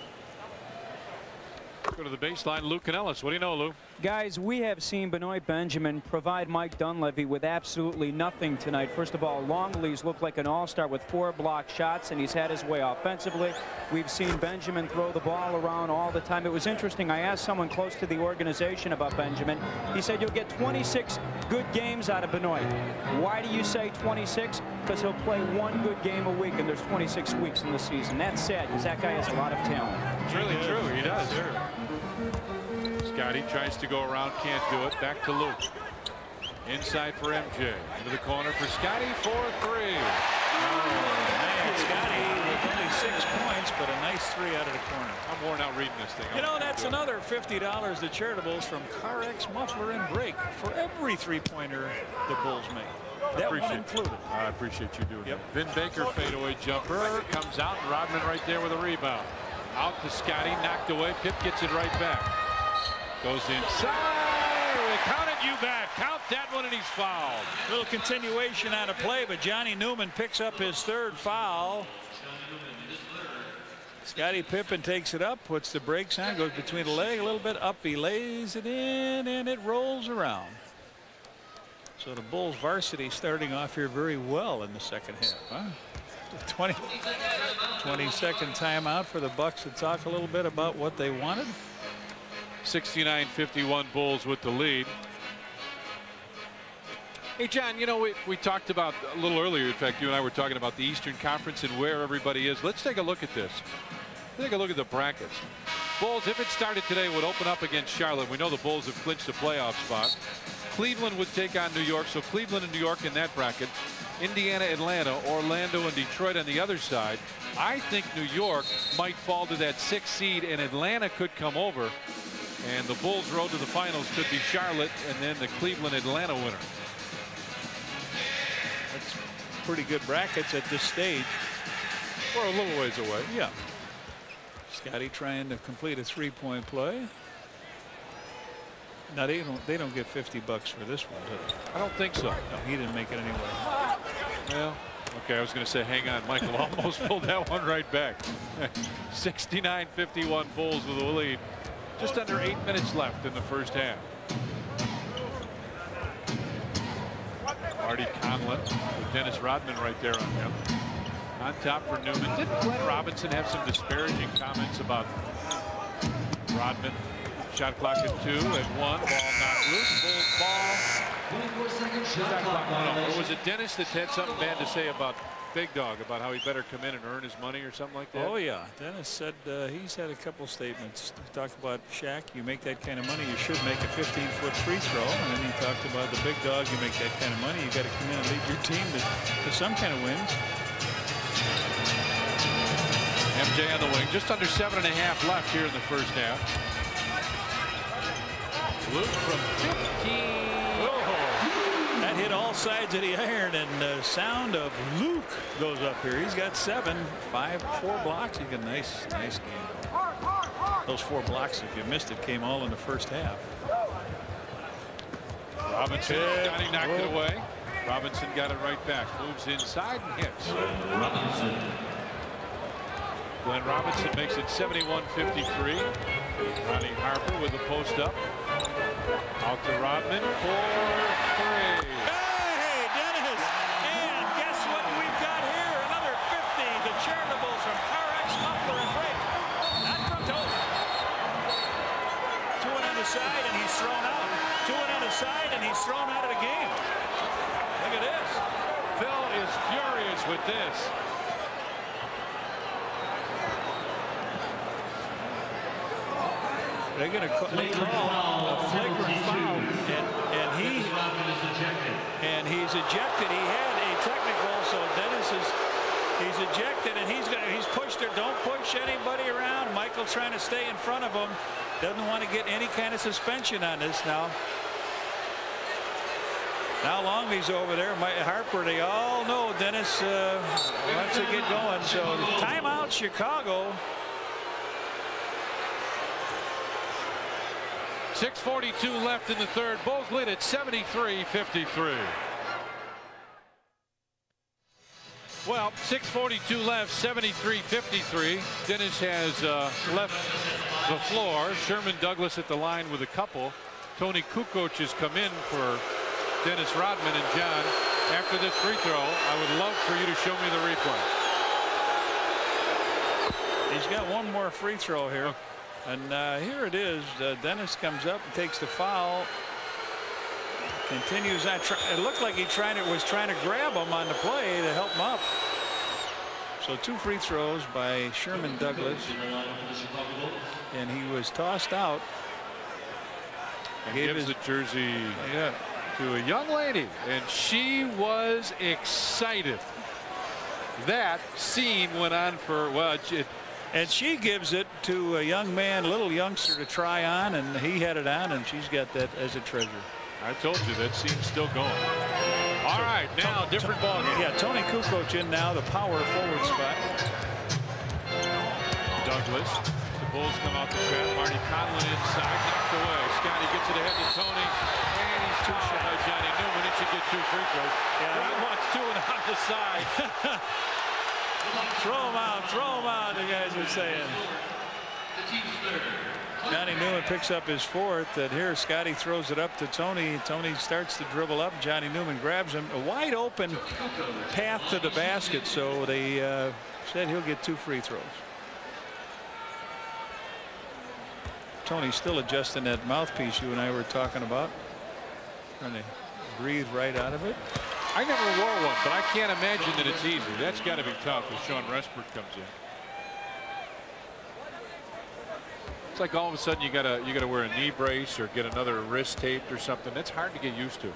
Go to the baseline. Luke and Ellis. What do you know, Lou? Guys, we have seen Benoit Benjamin provide Mike Dunleavy with absolutely nothing tonight. First of all, Longley's looked like an all-star with 4 block shots, and he's had his way offensively. We've seen Benjamin throw the ball around all the time. It was interesting. I asked someone close to the organization about Benjamin. He said you'll get 26 good games out of Benoit. Why do you say 26? Because he'll play 1 good game a week, and there's 26 weeks in the season. That's sad, because that guy has a lot of talent. It's really true. He does. Scotty tries to go around, can't do it. Back to Luke. Inside for MJ. Into the corner for Scotty for 3. Man, Scotty with only 6 points, but a nice 3 out of the corner. I'm worn out reading this thing. You know, that's another $50 to charitables from CarX Muffler and Brake for every 3-pointer the Bulls make. That one included. I appreciate you doing that. Vin Baker fadeaway jumper comes out, and Rodman right there with a rebound. Out to Scotty, knocked away. Pip gets it right back. Goes inside. They counted you back. Count that one, and he's fouled. Little continuation on a play, but Johnny Newman picks up his 3rd foul. Scottie Pippen takes it up, puts the brakes on, goes between the leg a little bit up. He lays it in, and it rolls around. So the Bulls varsity starting off here very well in the second half. Huh? 20-second timeout for the Bucks to talk a little bit about what they wanted. 69-51 Bulls with the lead. Hey, John, you know, we talked about a little earlier. In fact, you and I were talking about the Eastern Conference and where everybody is. Let's take a look at this. Take a look at the brackets. Bulls, if it started today, would open up against Charlotte. We know the Bulls have clinched a playoff spot. Cleveland would take on New York. So Cleveland and New York in that bracket. Indiana, Atlanta, Orlando, and Detroit on the other side. I think New York might fall to that 6th seed, and Atlanta could come over. And the Bulls' road to the finals could be Charlotte and then the Cleveland-Atlanta winner. That's pretty good brackets at this stage. We're a little ways away. Yeah. Scotty trying to complete a 3-point play. Now they don't get $50 for this one, do they? I don't think so. No, he didn't make it anyway. Well, okay, I was going to say hang on. Michael almost pulled that one right back. 69-51 Bulls with the lead. Just under 8 minutes left in the first half. Marty Conlon with Dennis Rodman right there on him. On top for Newman. Didn't Glenn Robinson have some disparaging comments about Rodman? Shot clock at 2 at 1. Ball knocked loose. Bulls ball. Shot clock went up. Or was it Dennis that had something bad to say about Big Dog, about how he better come in and earn his money or something like that? Oh yeah, Dennis said he's had a couple statements. He talked about Shaq, you make that kind of money, you should make a 15-foot free throw. And then he talked about the Big Dog, you make that kind of money, you got to come in and lead your team to some kind of wins. MJ on the wing, just under 7.5 left here in the first half. Luke from 15. That hit all sides of the iron, and the sound of Luke goes up here. He's got 4 blocks. He's got a nice game. Those 4 blocks, if you missed it, came all in the first half. Robinson, Scotty knocked it away. Robinson got it right back. Moves inside and hits. Glenn Robinson makes it 71-53. Ronnie Harper with the post up. Out to Rodman for 3. Hey, Dennis! And guess what we've got here? Another 50. The charitables from CarX Muffler and Brake. Not from Total. 2 on the side, and he's thrown inside, and he's thrown out of the game. Look at this. Phil is furious with this. They're going to call a flagrant foul, and he's ejected. He had a technical, so Dennis he's ejected, and he's pushed her. Don't push anybody around. Michael trying to stay in front of him. Doesn't want to get any kind of suspension on this now. Now Longley's over there. Harper, they all know Dennis wants to get going. So timeout, Chicago. 6:42 left in the third. Bulls lead at 73-53. Well, 6:42 left, 73-53. Dennis has left the floor. Sherman Douglas at the line with a couple. Tony Kukoc has come in for Dennis Rodman. And John, after this free throw, I would love for you to show me the replay. He's got one more free throw here. And here it is. Dennis comes up and takes the foul. Continues that. It looked like he was trying to grab him on the play to help him up. So 2 free throws by Sherman Douglas. And he was tossed out. And gives the jersey to a young lady. And she was excited. That scene went on for, well, and she gives it to a young man, little youngster, to try on, and he had it on, and she's got that as a treasure. I told you that scene's still going. All right, now different ball game. Yeah, Tony Kukoc in now, the power forward spot. Douglas, the Bulls come out the trap. Marty Conlon inside, knocked away. Scotty gets it ahead to Tony, and he's too shy. Johnny Newman, he should get 2 free throws. Yeah, he wants 2 on the side. Throw him out, the guys are saying. Johnny Newman picks up his 4th, and here Scotty throws it up to Tony. Tony starts to dribble up. Johnny Newman grabs him. A wide open path to the basket, so they said he'll get 2 free throws. Tony's still adjusting that mouthpiece you and I were talking about. Trying to breathe right out of it. I never wore one, but I can't imagine that it's easy. That's got to be tough if Sean Respert comes in. It's like all of a sudden you gotta wear a knee brace or get another wrist taped or something. That's hard to get used to.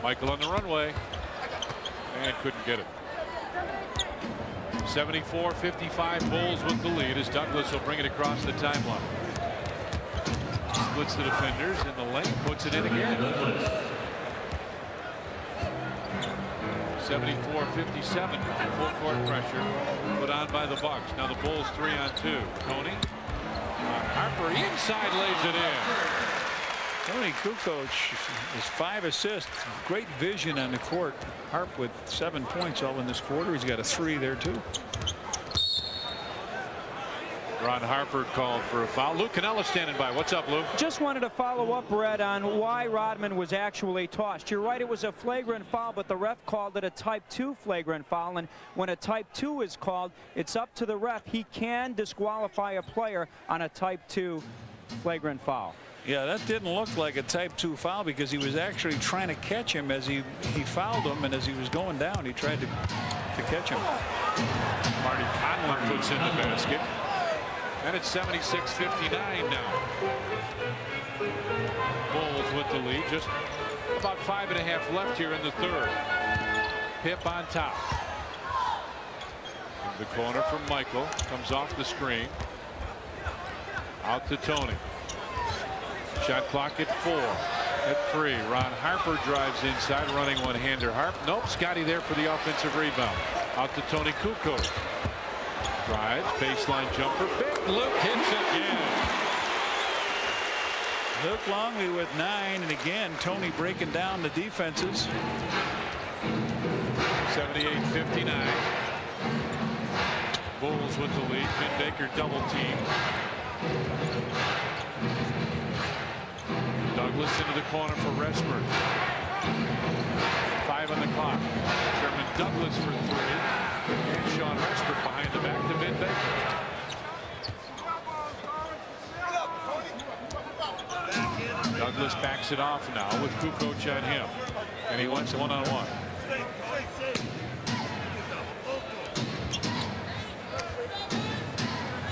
Michael on the runway and couldn't get it. 74-55 Bulls with the lead as Douglas will bring it across the timeline. Splits the defenders in the lane, puts it in again. 74-57, full court pressure put on by the Bucks. Now the Bulls 3 on 2. Tony Harper inside lays it in. Tony Kukoc is 5 assists. Great vision on the court. Harp with 7 points all in this quarter. He's got a 3 there too. Ron Harper called for a foul. Lou Cannella standing by. What's up, Lou? Just wanted to follow up, Red, on why Rodman was actually tossed. You're right, it was a flagrant foul, but the ref called it a type 2 flagrant foul. And when a type 2 is called, it's up to the ref. He can disqualify a player on a type 2 flagrant foul. Yeah, that didn't look like a type 2 foul because he was actually trying to catch him as he fouled him, and as he was going down, he tried to catch him. Marty Conlon puts in the basket. And it's 76-59 now. Bulls with the lead. Just about 5.5 left here in the third. Pip on top. In the corner from Michael. Comes off the screen. Out to Tony. Shot clock at 4. At 3. Ron Harper drives inside, running one-hander. Nope, Scotty there for the offensive rebound. Out to Tony Kukoc. Drives, baseline jumper. Big Luke hits again. Luke Longley with 9, and again Tony breaking down the defenses. 78-59. Bulls with the lead. Vin Baker double team. Douglas into the corner for Respert. 5 on the clock. Sherman Douglas for 3. And Sean Respert behind the back to Vin Baker. Douglas backs it off now with Kukoc on him, and he wants one-on-one.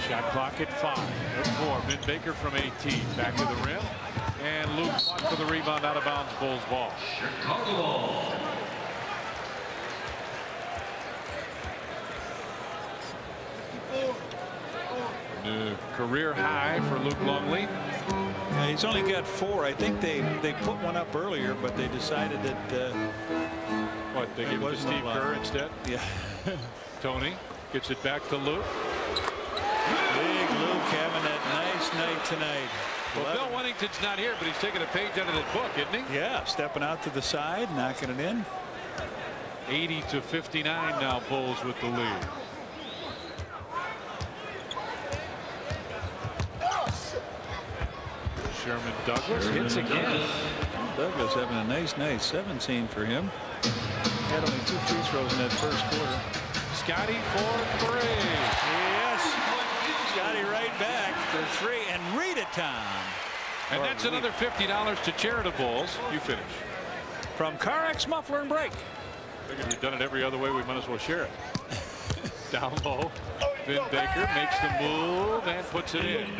Shot clock at 5. At 4. Vin Baker from 18. Back to the rim. And Luke fought for the rebound, out of bounds. Bulls ball. Chicago ball. New career high for Luke Longley. Yeah, he's only got 4. I think they put one up earlier, but they decided that What, they gave it to Steve Kerr instead? Yeah. Tony gets it back to Luke. Big Luke having that nice night tonight. Well, Bill Wennington's not here, but he's taking a page out of that book, isn't he? Yeah, stepping out to the side, knocking it in. 80-59 now, Bulls with the lead. Sherman Douglas hits again. Douglas having a nice night. 17 for him. Had only 2 free throws in that first quarter. Scotty for 3. Yes. Scotty right back for 3, and read it, Tom. And that's another $50 to Charitables. You finish. From CarX Muffler and Brake. Figured we've done it every other way. We might as well share it. Down low. Vin Baker makes the move and puts it in.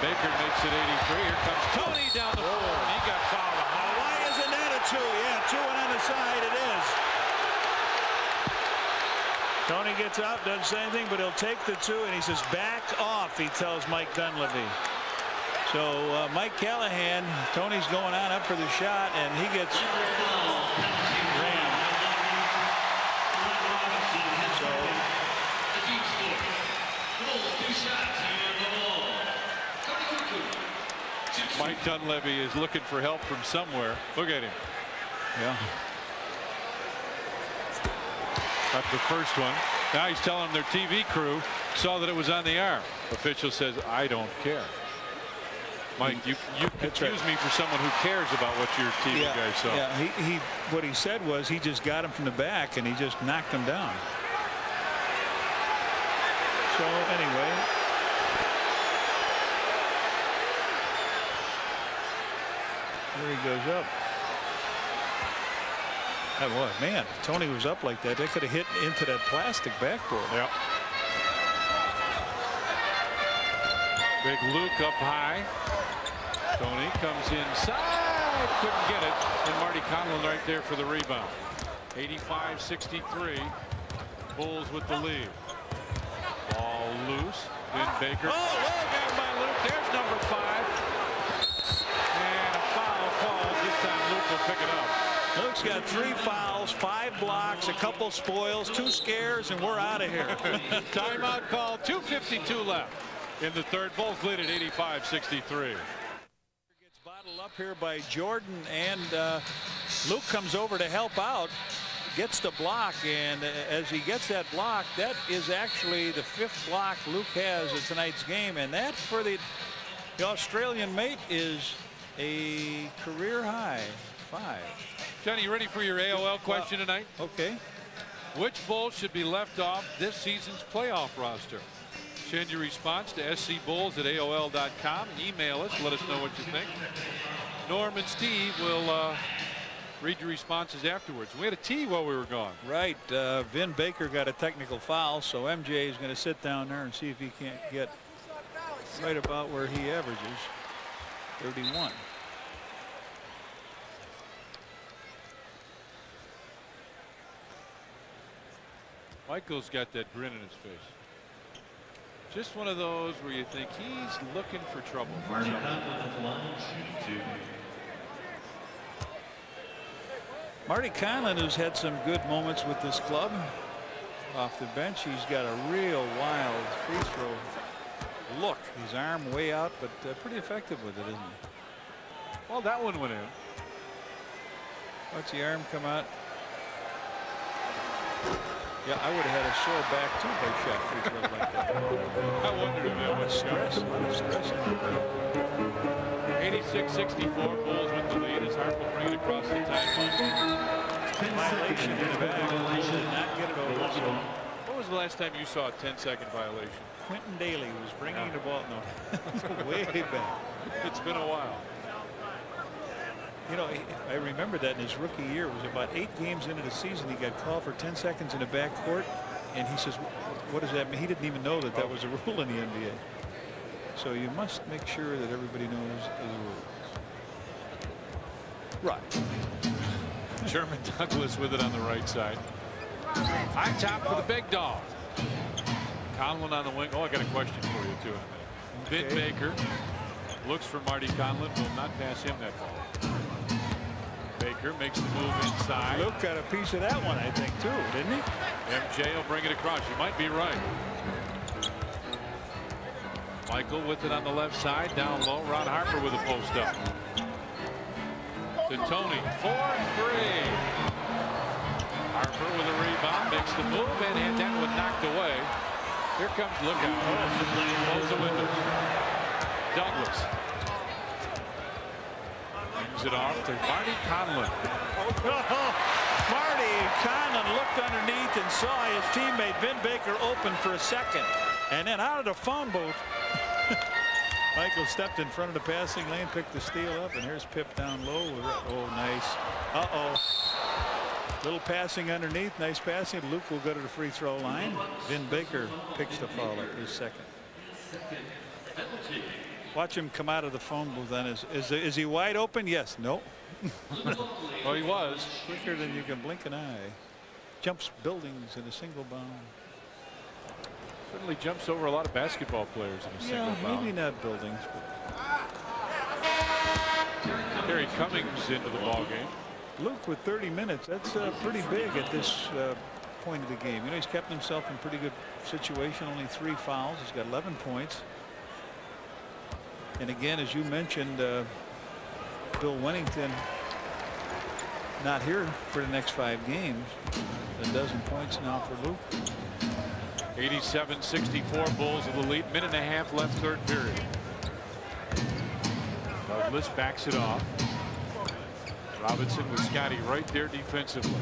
Baker makes it 83. Here comes Tony down the floor, and he got fouled. Why isn't that a 2? Yeah, 2 and on the side it is. Tony gets out, doesn't say anything, but he'll take the 2, and he says, back off, he tells Mike Dunleavy. So Mike Callahan, Tony's going on up for the shot, and he gets rammed. Mike Dunleavy is looking for help from somewhere. Look at him. Yeah. Up the first one. Now he's telling their TV crew saw that it was on the arm. Official says, I don't care. Mike, you confuse me for someone who cares about what your TV guy saw. Yeah, what he said was he just got him from the back and he just knocked him down. So anyway. There he goes up. That was, man, if Tony was up like that, they could have hit into that plastic backboard. Yep. Big Luke up high. Tony comes inside, couldn't get it, and Marty Conlon right there for the rebound. 85-63. Bulls with the lead. Ball loose. Vin Baker. Oh, well down by Luke. There's number 5. And a foul called. This time Luke will pick it up. Luke's got 3 fouls, 5 blocks, a couple spoils, 2 scares, and we're out of here. Timeout called. 2:52 left in the third. Bulls lead at 85-63. Gets bottled up here by Jordan, and Luke comes over to help out. Gets the block, and as he gets that block, that is actually the 5th block Luke has in tonight's game, and that for the Australian mate is a career high 5. Johnny, you ready for your AOL question tonight? Okay. Which Bulls should be left off this season's playoff roster? Send your response to scbulls@aol.com. Email us. Let us know what you think. Norm and Steve will read your responses afterwards. We had a tee while we were gone. Right. Vin Baker got a technical foul, so MJ is going to sit down there and see if he can't get right about where he averages. 31. Michael's got that grin in his face. Just one of those where you think he's looking for trouble. Marty Conlon, who's had some good moments with this club off the bench, he's got a real wild free throw look. His arm way out, but pretty effective with it, isn't he? Well, that one went in. Watch the arm come out. Yeah, I would have had a sore back too if I shot free throws like that. I wondered if that was stress. 86-64. Bulls with the lead as Hart will bring it across the timeline. Violation in the back. Did not get it over. So. What was the last time you saw a 10-second violation? Quentin Daly was bringing the ball. No, way back. It's been a while. You know, I remember that in his rookie year. It was about 8 games into the season. He got called for 10 seconds in the backcourt, and he says, "What does that mean?" He didn't even know that that was a rule in the NBA. So you must make sure that everybody knows the rules. Right. Sherman Douglas with it on the right side. High top for the big dog. Conlon on the wing. Oh, I got a question for you too. Vin Baker looks for Marty Conlon. Will not pass him that ball. Baker makes the move inside. Luke got a piece of that one, I think, too, didn't he? MJ will bring it across. You might be right. Michael with it on the left side. Down low. Ron Harper with a post up. To Tony. 4-3. Harper with a rebound. Makes the move and had that one knocked away. Here comes, look out. Close the windows. Douglas. Brings it off to Marty Conlon. Marty Conlon looked underneath and saw his teammate Vin Baker open for a second. And then out of the phone booth, Michael stepped in front of the passing lane, picked the steal up, and here's Pip down low. Oh, nice. Uh-oh. Little passing underneath. Nice passing. Luke will go to the free throw line. Vin Baker picks the foul up, his second. Watch him come out of the phone booth then. Is he wide open? Yes. No. Well, he was. Quicker than you can blink an eye. Jumps buildings in a single bound. Certainly jumps over a lot of basketball players in a single bound. Maybe not buildings. Terry Cummings into the ball game. Luke with 30 minutes. That's pretty big at this point of the game. You know, he's kept himself in pretty good situation. Only 3 fouls. He's got 11 points. And again, as you mentioned, Bill Wennington not here for the next 5 games. A dozen points now for Luke. 87-64 Bulls of the lead. Minute and a half left, third period. Douglas backs it off. Robinson with Scotty right there defensively.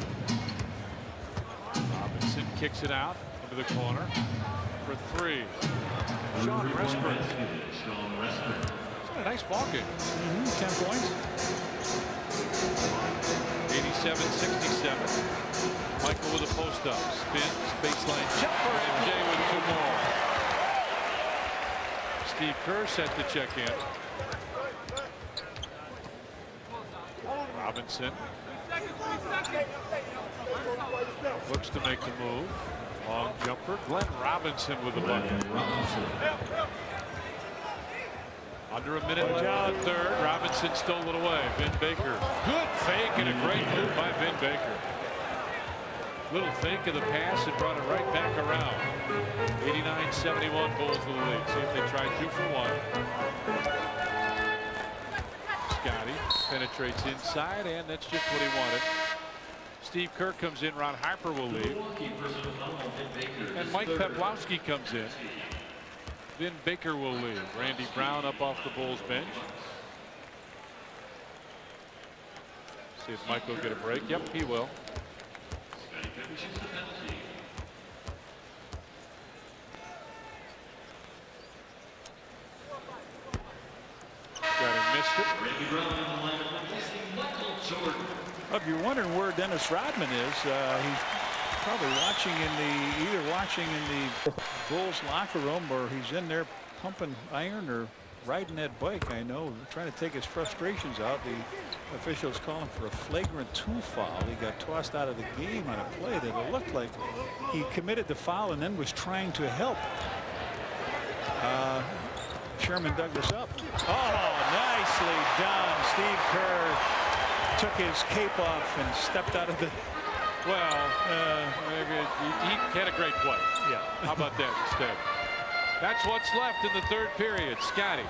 Robinson kicks it out into the corner for 3. Sean Resper. It's a nice ball game. 10 points. 87-67. Michael with a post up. Spins. Baseline jumper. MJ with 2 more. Steve Kerr set to check in. Robinson looks to make the move. Long jumper. Glenn Robinson with the bucket. Under a minute left in the third. Robinson stole it away. Vin Baker. Good fake and a great move by Vin Baker. Little fake of the pass and brought it right back around. 89-71 Bulls with the lead. See if they try 2 for 1. Scotty penetrates inside, and that's just what he wanted. Steve Kerr comes in. Ron Harper will leave. And Mike Peplowski comes in. Vin Baker will leave. Randy Brown up off the Bulls bench. See if Mike will get a break. Yep, he will. Got him, missed it. If you're wondering where Dennis Rodman is, he's probably watching either watching in the Bulls locker room, or he's in there pumping iron or riding that bike. I know, trying to take his frustrations out. The officials calling for a flagrant 2 foul. He got tossed out of the game on a play that it looked like he committed the foul and then was trying to help Sherman Douglas up. Oh, nicely done. Steve Kerr took his cape off and stepped out of the. Well, he had a great play. Yeah. How about that instead? That's what's left in the third period. Scotty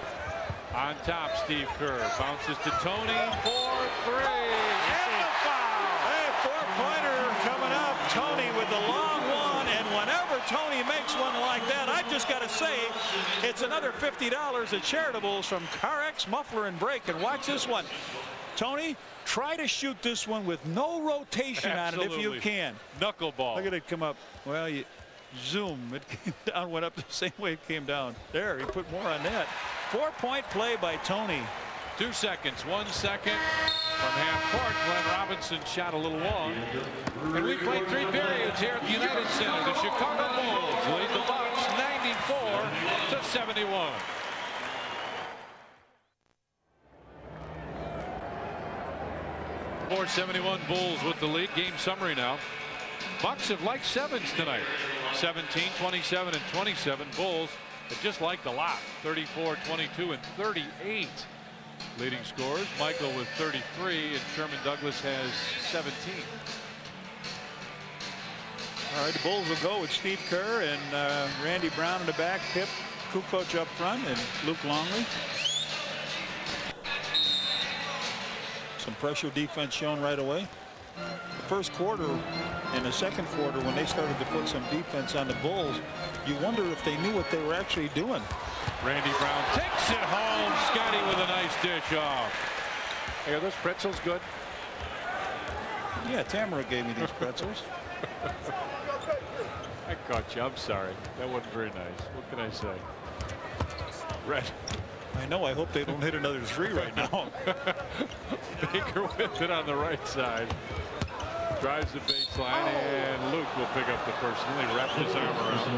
on top. Steve Kerr bounces to Tony for 3. And the foul. Hey, 4-pointer coming up. Tony with the long one. And whenever Tony makes one like that, I just got to say, it's another $50 at Charitables from CarX Muffler and Brake. And watch this one. Tony, try to shoot this one with no rotation on it if you can. Knuckleball. Look at it come up. Well, you zoom. It came down, went up the same way it came down. There, he put more on that. 4-point play by Tony. 2 seconds. 1 second. From half court, Glenn Robinson shot a little long. And we played 3 periods here at the United Center. The Chicago Bulls lead the Bucks 94-71. 471 Bulls with the lead. Game summary now. Bucks have liked sevens tonight. 17, 27, and 27. Bulls have just liked a lot. 34, 22, and 38. Leading scorers, Michael with 33, and Sherman Douglas has 17. All right, the Bulls will go with Steve Kerr and Randy Brown in the back, Pip Kukoc up front, and Luke Longley. Some pressure defense shown right away. The first quarter and the second quarter, when they started to put some defense on the Bulls, you wonder if they knew what they were actually doing. Randy Brown takes it home. Scotty with a nice dish off. Hey, are those pretzels good? Yeah, Tamara gave me these pretzels. I caught you. I'm sorry. That wasn't very nice. What can I say? Red. I know. I hope they don't hit another 3 right now. Baker with it on the right side. Drives the baseline, and Luke will pick up the personal. He wrapped his arm around.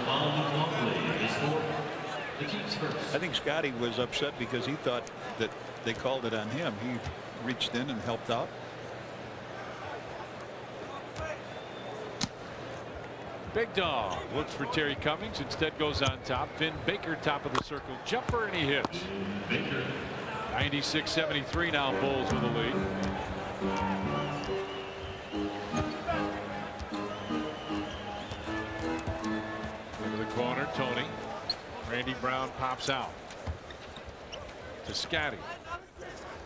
I think Scotty was upset because he thought that they called it on him. He reached in and helped out. Big Dog looks for Terry Cummings, instead goes on top. Vin Baker, top of the circle jumper, and he hits. 96-73 now. Bulls with the lead. Into the corner, Tony. Randy Brown pops out to Scotty.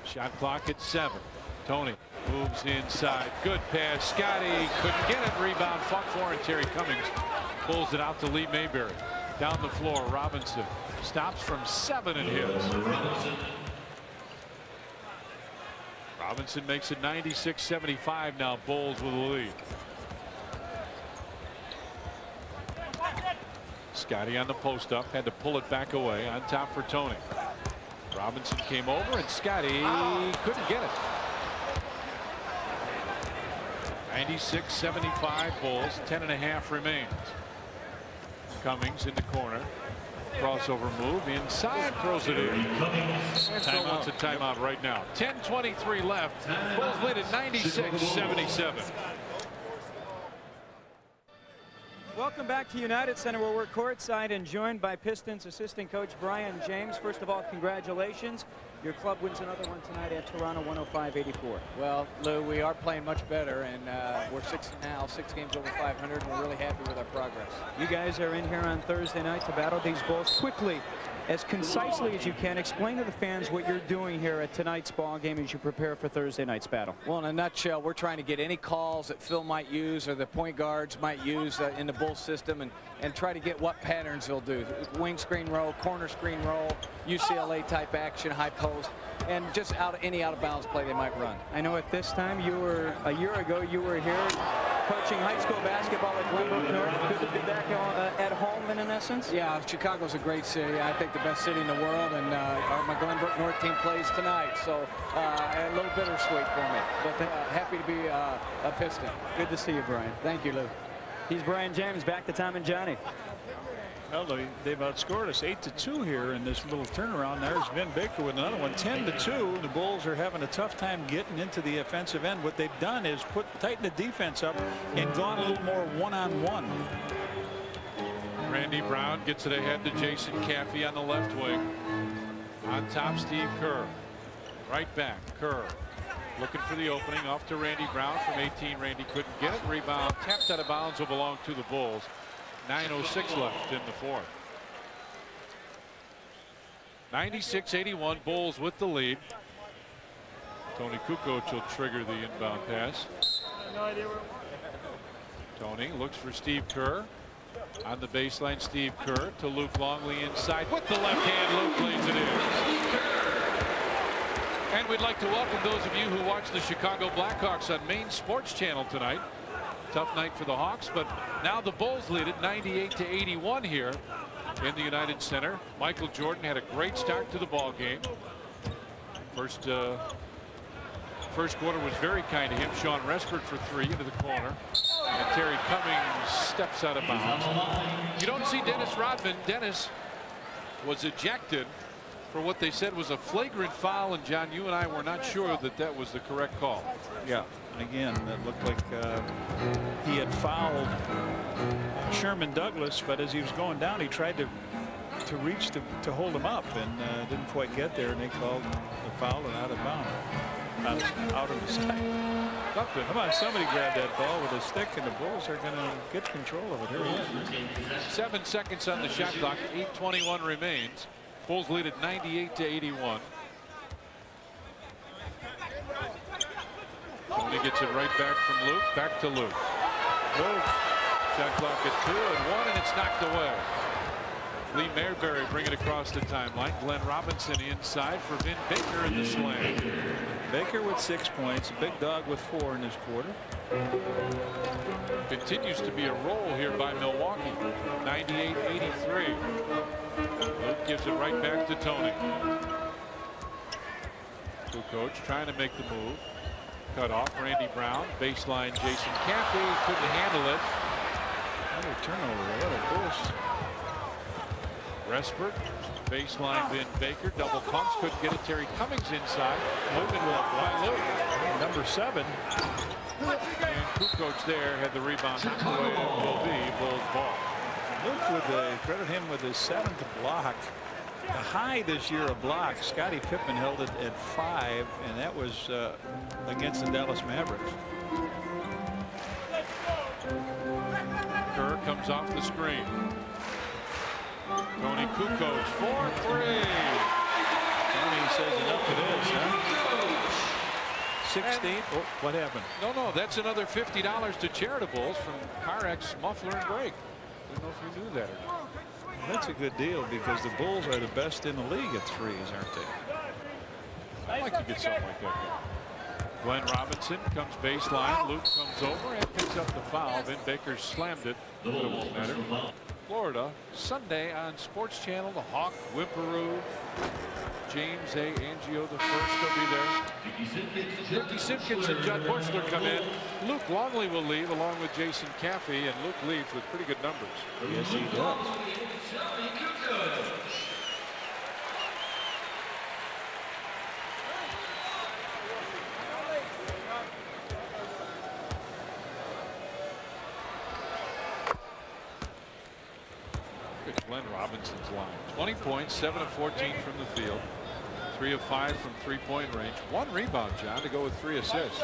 Shot clock at 7. Tony moves inside. Good pass. Scotty couldn't get it. Rebound fought for, and Terry Cummings pulls it out to Lee Mayberry. Down the floor, Robinson stops from 7 and hits. Robinson makes it 96-75 now. Bulls with the lead. Scotty on the post up, had to pull it back away. On top for Tony. Robinson came over, and Scotty couldn't get it. 96-75 Bulls. 10.5 remains. Cummings in the corner. Crossover move inside, throws it in. And Phil wants a timeout right now. 10:23 left. Bulls lead at 96-77. Welcome back to United Center, where we're courtside and joined by Pistons assistant coach Brian James. First of all, congratulations. Your club wins another one tonight at Toronto, 105-84. Well, Lou, we are playing much better, and we're 6 games over 500, and we're really happy with our progress. You guys are in here on Thursday night to battle these Bulls. Quickly, as concisely as you can, explain to the fans what you're doing here at tonight's ball game as you prepare for Thursday night's battle. Well, in a nutshell, we're trying to get any calls that Phil might use or the point guards might use in the Bulls system, and try to get what patterns they'll do. Wing screen roll, corner screen roll, UCLA type action, high post, and just any out of bounds play they might run. I know at this time a year ago you were here coaching high school basketball at Glenbrook North. Good to be back at home in essence. Yeah, Chicago's a great city. I think the best city in the world, and my Glenbrook North team plays tonight, so a little bittersweet for me, but happy to be a Piston. Good to see you, Brian. Thank you, Lou. He's Brian James. Back to Tom and Johnny. Well, they've outscored us 8-2 here in this little turnaround. There's Vin Baker with another one. 10-2. The Bulls are having a tough time getting into the offensive end. What they've done is tighten the defense up and gone a little more one-on-one. Randy Brown gets it ahead to Jason Caffey on the left wing. On top, Steve Kerr. Right back, Kerr. Looking for the opening, off to Randy Brown from 18. Randy couldn't get it. Rebound tapped out of bounds, will belong to the Bulls. 9:06 left in the fourth. 96-81, Bulls with the lead. Tony Kukoc will trigger the inbound pass. Tony looks for Steve Kerr. On the baseline, Steve Kerr to Luke Longley inside. With the left hand, Luke lays it in. And we'd like to welcome those of you who watch the Chicago Blackhawks on Main Sports Channel tonight. Tough night for the Hawks, but now the Bulls lead it 98-81 here in the United Center. Michael Jordan had a great start to the ball game. First first quarter was very kind to him. Sean Respert for 3 into the corner. And Terry Cummings steps out of bounds. You don't see Dennis Rodman. Dennis was ejected for what they said was a flagrant foul, and John, you and I were not sure that that was the correct call. Yeah, and again, it looked like he had fouled Sherman Douglas, but as he was going down, he tried to reach to hold him up, and didn't quite get there, and they called the foul and out of bounds. Out of the side. Come on, somebody grab that ball with a stick, and the Bulls are going to get control of it. Here he is. 7 seconds on the shot clock. 8:21 remains. Bulls lead at 98-81. Tony gets it right back from Luke. Back to Luke. Shot clock at 2 and 1, and it's knocked away. Lee Mayberry bring it across the timeline. Glenn Robinson inside for Vin Baker in the slam. Baker with 6 points. Big Dog with 4 in this quarter. Continues to be a roll here by Milwaukee. 98-83. Luke gives it right back to Tony. Kukoc trying to make the move. Cut off. Randy Brown. Baseline Jason Caffey. Couldn't handle it. Another turnover. What a Bulls. Respert, baseline Vin Baker, double pumps, couldn't get it. Terry Cummings inside, moving well by Luke. Number 7. And Kukoc there had the rebound. Knocked away. It will be Bulls ball. Luke with credit him with his 7th block. The high this year of blocks. Scottie Pippen held it at 5, and that was against the Dallas Mavericks. Kerr comes off the screen. Tony Kukoc for 3. Tony says enough it is, huh? 16. Oh, what happened? No, that's another $50 to charitables from Carex Muffler and Brake. I don't know if you knew that or not. That's a good deal because the Bulls are the best in the league at threes, aren't they? I'd like to get something like that. Glenn Robinson comes baseline. Luke comes over and picks up the foul. Vin Baker slammed it, but it won't matter. Florida Sunday on Sports Channel. The Hawk, Whipperoo, James A. Angio the first will be there. Ricky Simpkins and Judd Bushler come in. Luke Longley will leave along with Jason Caffey, and Luke leaves with pretty good numbers. Yes, he does. Glenn Robinson's line. 20 points, 7 of 14 from the field, 3 of 5 from three-point range. 1 rebound, John, to go with 3 assists.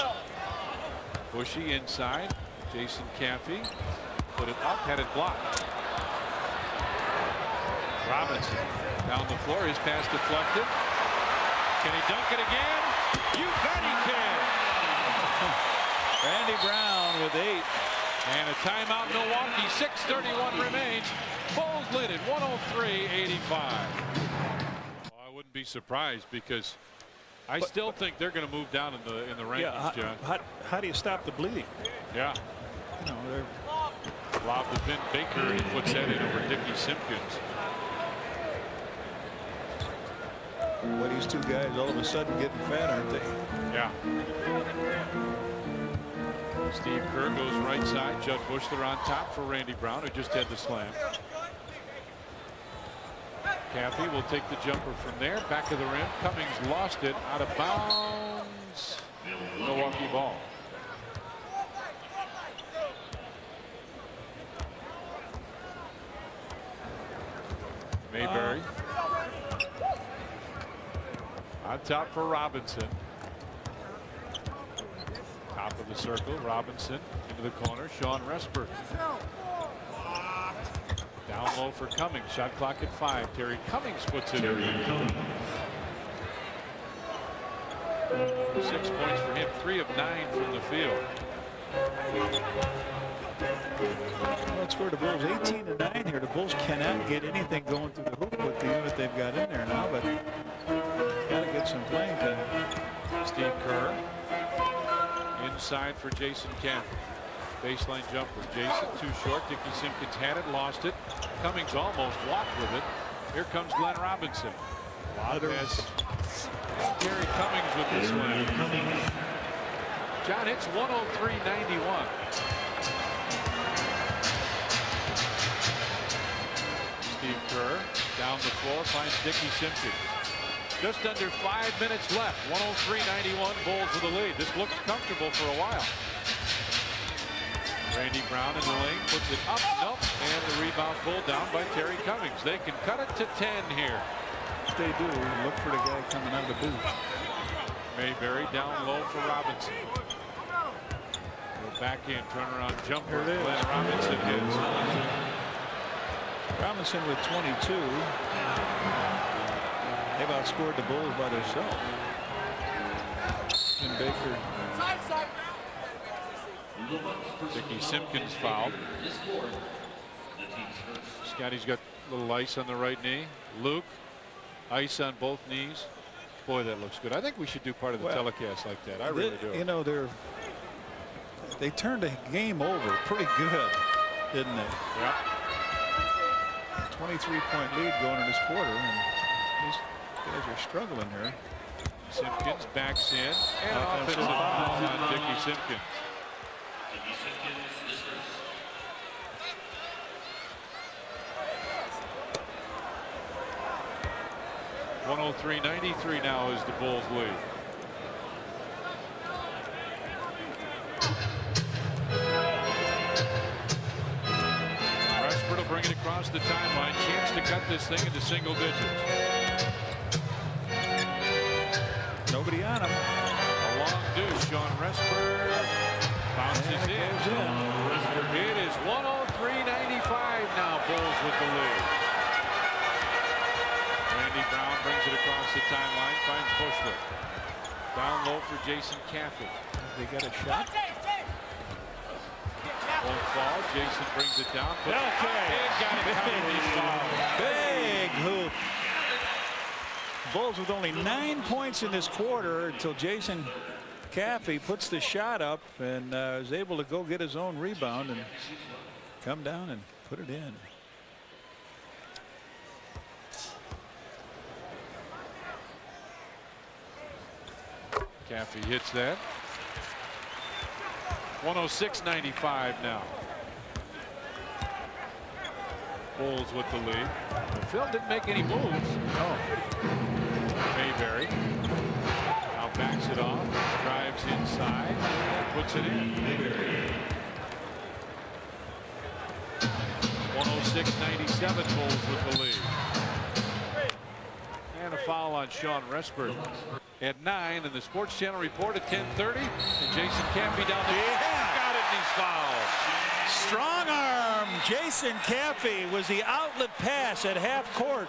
Bushy inside. Jason Caffey put it up, had it blocked. Robinson down the floor. His pass deflected. Can he dunk it again? You bet he can. Randy Brown with 8. And a timeout, Milwaukee. 6:31 remains. Bulls lead it 103-85. Well, I wouldn't be surprised because I still think they're going to move down in the rankings, John. How do you stop the bleeding? Yeah. You know, they're Lob to Vin Baker, and he puts that in over Ricky Simpkins. Well, these two guys all of a sudden getting fat, aren't they? Yeah. Steve Kerr goes right side. Judd Bushler on top for Randy Brown, who just had the slam. Caffey will take the jumper from there. Back of the rim. Cummings lost it. Out of bounds. Milwaukee ball. Mayberry. On top for Robinson. Top of the circle. Robinson into the corner. Sean Respert. Down low for Cummings. Shot clock at 5. Terry Cummings puts it in. 6 points for him. 3 of 9 from the field. Well, that's where the Bulls 18-9 here. The Bulls cannot get anything going through the hoop with the unit they've got in there now, but got to get some playing time. Steve Kerr inside for Jason Caffey. Baseline jumper. Jason too short. Ricky Simpkins had it, lost it. Cummings almost walked with it. Here comes Glenn Robinson. Terry Cummings with this one. John, it's 103-91. Steve Kerr down the floor, finds Dickie Simpkins. Just under 5 minutes left. 103-91, Bulls with the lead. This looks comfortable for a while. Randy Brown in the lane, puts it up, nope, and the rebound pulled down by Terry Cummings. They can cut it to 10 here. If they do, look for the guy coming out of the booth. Mayberry down low for Robinson. Go back in, turnaround jumper. Here it is. Glenn Robinson hits. Robinson with 22. They've outscored the Bulls by themselves. And Baker. Dickie Simpkins fouled. Scotty's got a little ice on the right knee. Luke, ice on both knees. Boy, that looks good. I think we should do part of the telecast like that. I really do. You know, they turned the game over pretty good, didn't they? Yeah. 23-point lead going in this quarter, and these guys are struggling here. Simpkins backs in, and offensive foul on Dickie Simpkins. 103-93 now is the Bulls lead. Rashford will bring it across the timeline. Chance to cut this thing into single digits. Nobody on him. A long deuce. Sean Rashford bounces in. It is 103-95 now. Bulls with the lead. Randy Brown brings it across the timeline, finds Bushwick. Down low for Jason Caffey. They got a shot. Won't fall. Jason brings it down. And got it covered. Big hoop. Bulls with only 9 points in this quarter until Jason Caffey puts the shot up and is able to go get his own rebound and come down and put it in. Caffey hits that. 106-95 now. Bulls with the lead. Phil didn't make any moves. Oh. Mayberry now backs it off, drives inside, and puts it in. 106-97, Bulls with the lead. And a foul on Sean Rashford at 9, and the Sports Channel report at 10:30. And Jason Caffey down the got it, and he's fouled. Strong arm. Jason Caffey was the outlet pass at half court.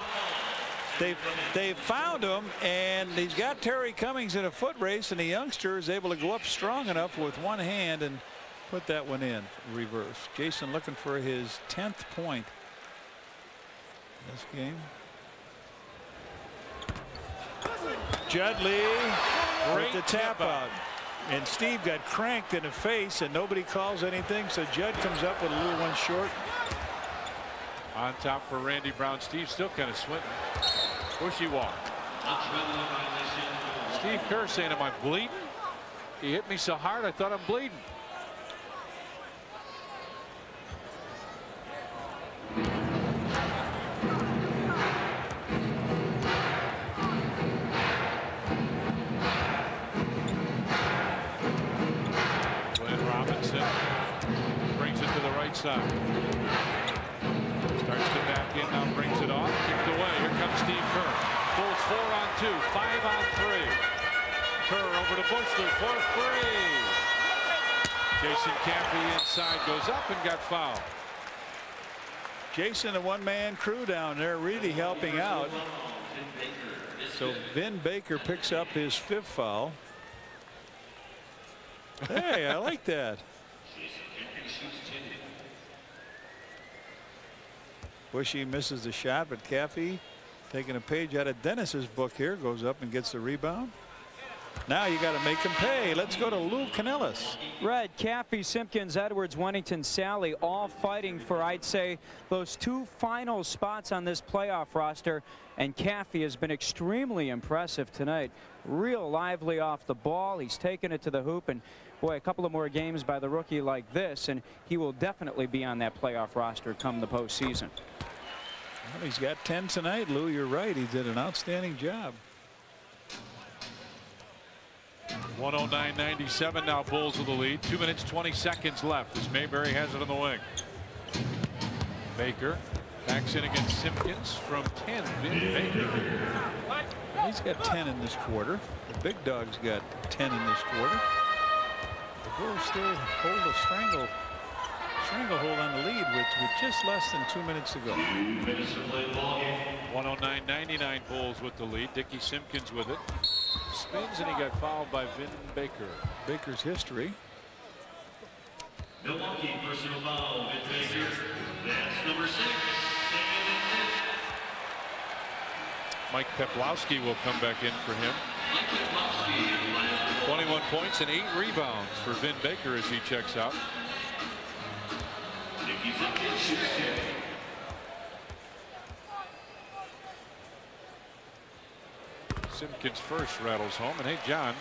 They found him, and he's got Terry Cummings in a foot race, and the youngster is able to go up strong enough with one hand and put that one in reverse. Jason looking for his 10th point this game. Judley with the tap out. And Steve got cranked in the face, and nobody calls anything, so Judd comes up with a little one short. On top for Randy Brown. Steve still kind of sweating. Bushy walk. Steve Kerr saying, am I bleeding? He hit me so hard I thought I'm bleeding. Glenn Robinson brings it to the right side. Starts to back in, now brings it off. Kicked away. Here comes Steve Kerr. Bulls 4 on 2, 5 on 3. Kerr over to Bushler for 3. Jason Caffey inside, goes up and got fouled. Jason, a one-man crew down there, really helping out. So Vin Baker picks up his 5th foul. Hey, I like that. Bushy misses the shot, but Caffey, taking a page out of Dennis's book here, goes up and gets the rebound. Now you got to make him pay. Let's go to Lou Canellis. Red, Caffey, Simpkins, Edwards, Wennington, Sally, all fighting for, I'd say, those 2 final spots on this playoff roster. And Caffey has been extremely impressive tonight. Real lively off the ball. He's taken it to the hoop, and boy, a couple of more games by the rookie like this, and he will definitely be on that playoff roster come the postseason. Well, he's got 10 tonight, Lou. You're right. He did an outstanding job. 109.97 now. Bulls with the lead. 2 minutes 20 seconds left as Mayberry has it on the wing. Baker backs in against Simpkins from 10. Vin Baker. He's got 10 in this quarter. The big dog's got 10 in this quarter. The Bulls still hold a stranglehold on the lead with just less than 2 minutes to go. 109.99 Bulls with the lead. Dickie Simpkins with it. Spins and he got fouled by Vin Baker. Baker's history. Milwaukee personal foul, Vin Baker. That's number 6. Mike Peplowski will come back in for him. 21 points and 8 rebounds for Vin Baker as he checks out. Simpkins first rattles home. And hey, John,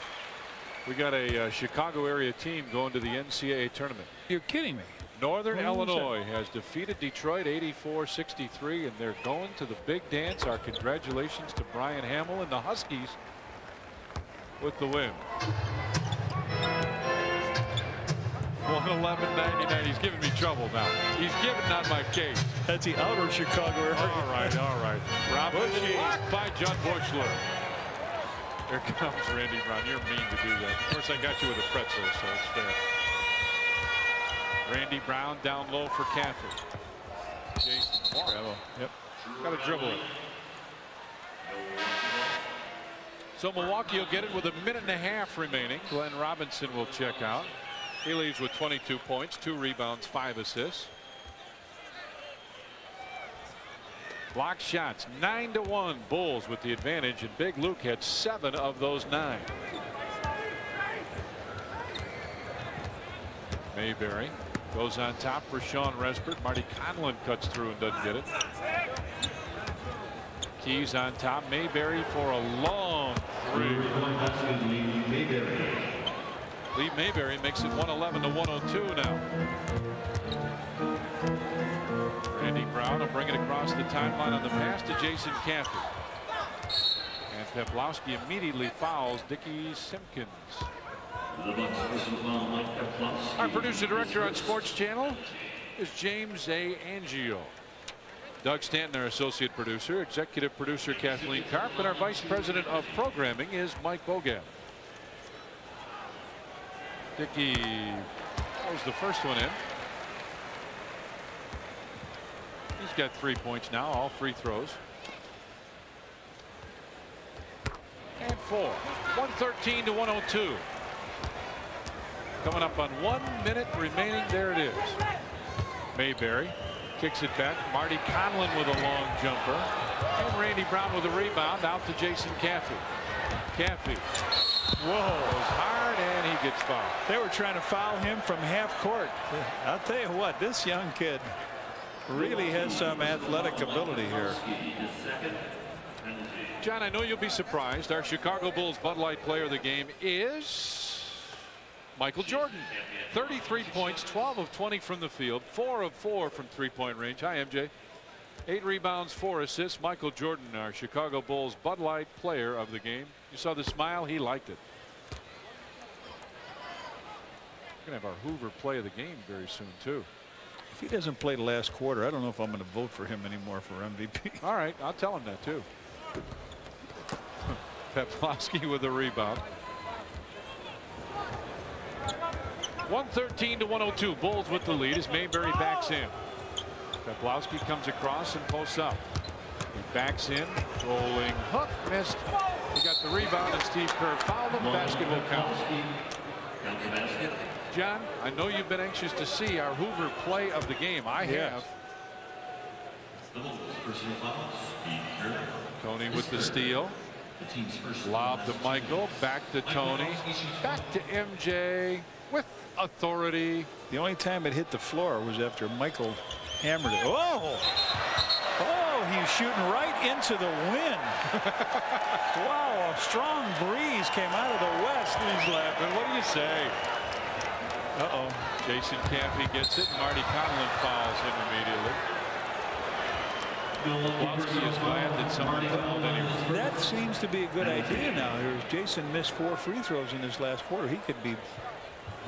we got a Chicago area team going to the NCAA tournament. You're kidding me. Northern Illinois has defeated Detroit 84-63, and they're going to the big dance. Our congratulations to Brian Hamill and the Huskies with the win. 111.99. He's giving me trouble now. He's giving on my case. That's the outer Chicago area. All right, all right. Robinson blocked by Judd Buechler. Here comes Randy Brown. You're mean to do that. Of course, I got you with a pretzel, so it's fair. Randy Brown down low for Caffey. Jason Moore. Yep. Got to dribble it. So Milwaukee will get it with 1.5 minutes remaining. Glenn Robinson will check out. He leaves with 22 points, 2 rebounds, 5 assists. Block shots 9-1 Bulls with the advantage, and Big Luke had 7 of those 9. Mayberry goes on top for Sean Respert. Marty Conlon cuts through and doesn't get it. Keys on top. Mayberry for a long 3. Lee Mayberry makes it 111-102 now. Randy Brown will bring it across the timeline on the pass to Jason Caffey. And Peplowski immediately fouls Dickie Simpkins. Our producer director on Sports Channel is James A. Angio. Doug Stanton, our associate producer, executive producer Kathleen Karp, and our vice president of programming is Mike Bogat. Dickie was the first one in. He's got 3 points now, all free throws. And 4. 113-102. Coming up on 1 minute remaining. There it is. Mayberry kicks it back. Marty Conlon with a long jumper. And Randy Brown with a rebound out to Jason Caffey. Caffey. Whoa, goes hard and he gets fouled. They were trying to foul him from half court. I'll tell you what, this young kid really has some athletic ability here. John, I know you'll be surprised. Our Chicago Bulls Bud Light player of the game is Michael Jordan. 33 points, 12 of 20 from the field, 4 of 4 from three-point range. Hi, MJ. 8 rebounds, 4 assists. Michael Jordan, our Chicago Bulls Bud Light player of the game. You saw the smile. He liked it. We're going to have our Hoover play of the game very soon, too. If he doesn't play the last quarter, I don't know if I'm going to vote for him anymore for MVP. All right, I'll tell him that, too. Peplowski with a rebound. 113-102. Bulls with the lead as Mayberry backs in. Peplowski comes across and posts up. He backs in, rolling hook, missed. He got the rebound and Steve Kerr fouled him. Basketball counts. John, I know you've been anxious to see our Hoover play of the game. I have. Tony with the steal. Lob to Michael. Back to Tony. Back to MJ with authority. The only time it hit the floor was after Michael hammered it. Oh! Oh, he's shooting right into the wind. Wow, a strong breeze came out of the west. He's laughing. What do you say? Uh-oh. Jason Caffey gets it, and Marty Conlon fouls him immediately. Kowalski is glad that someone fouled anyway. That seems to be a good idea now. Here's Jason missed 4 free throws in his last quarter. He could be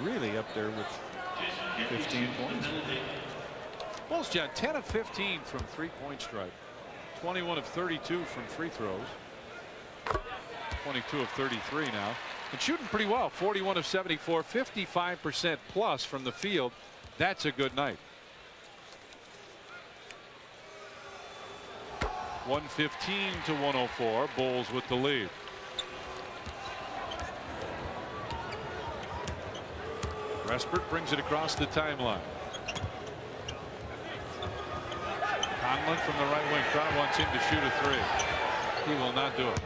really up there with 15 points. Bulls, John, 10 of 15 from three-point stripe. 21 of 32 from free throws. 22 of 33 now. And shooting pretty well. 41 of 74, 55% plus from the field. That's a good night. 115 to 104. Bulls with the lead. Respert brings it across the timeline. Conlon from the right wing. Crowd wants him to shoot a 3. He will not do it.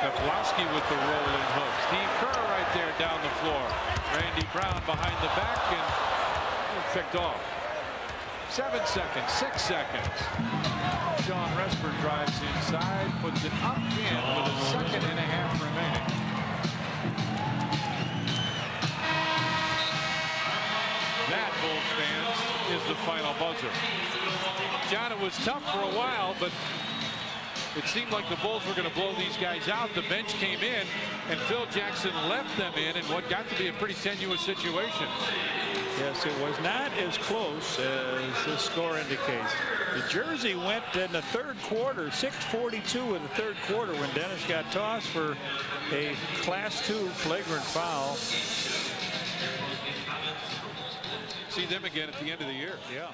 Kowalski with the rolling hook. Steve Kerr right there down the floor. Randy Brown behind the back and picked off. 7 seconds, 6 seconds. Sean Respert drives inside, puts it up in with a second and a half remaining. That, Bulls fans, is the final buzzer. John, it was tough for a while, but it seemed like the Bulls were going to blow these guys out. The bench came in, and Phil Jackson left them in what got to be a pretty tenuous situation. Yes, it was not as close as the score indicates. The jersey went in the third quarter, 6:42 in the third quarter, when Dennis got tossed for a Class 2 flagrant foul. See them again at the end of the year. Yeah.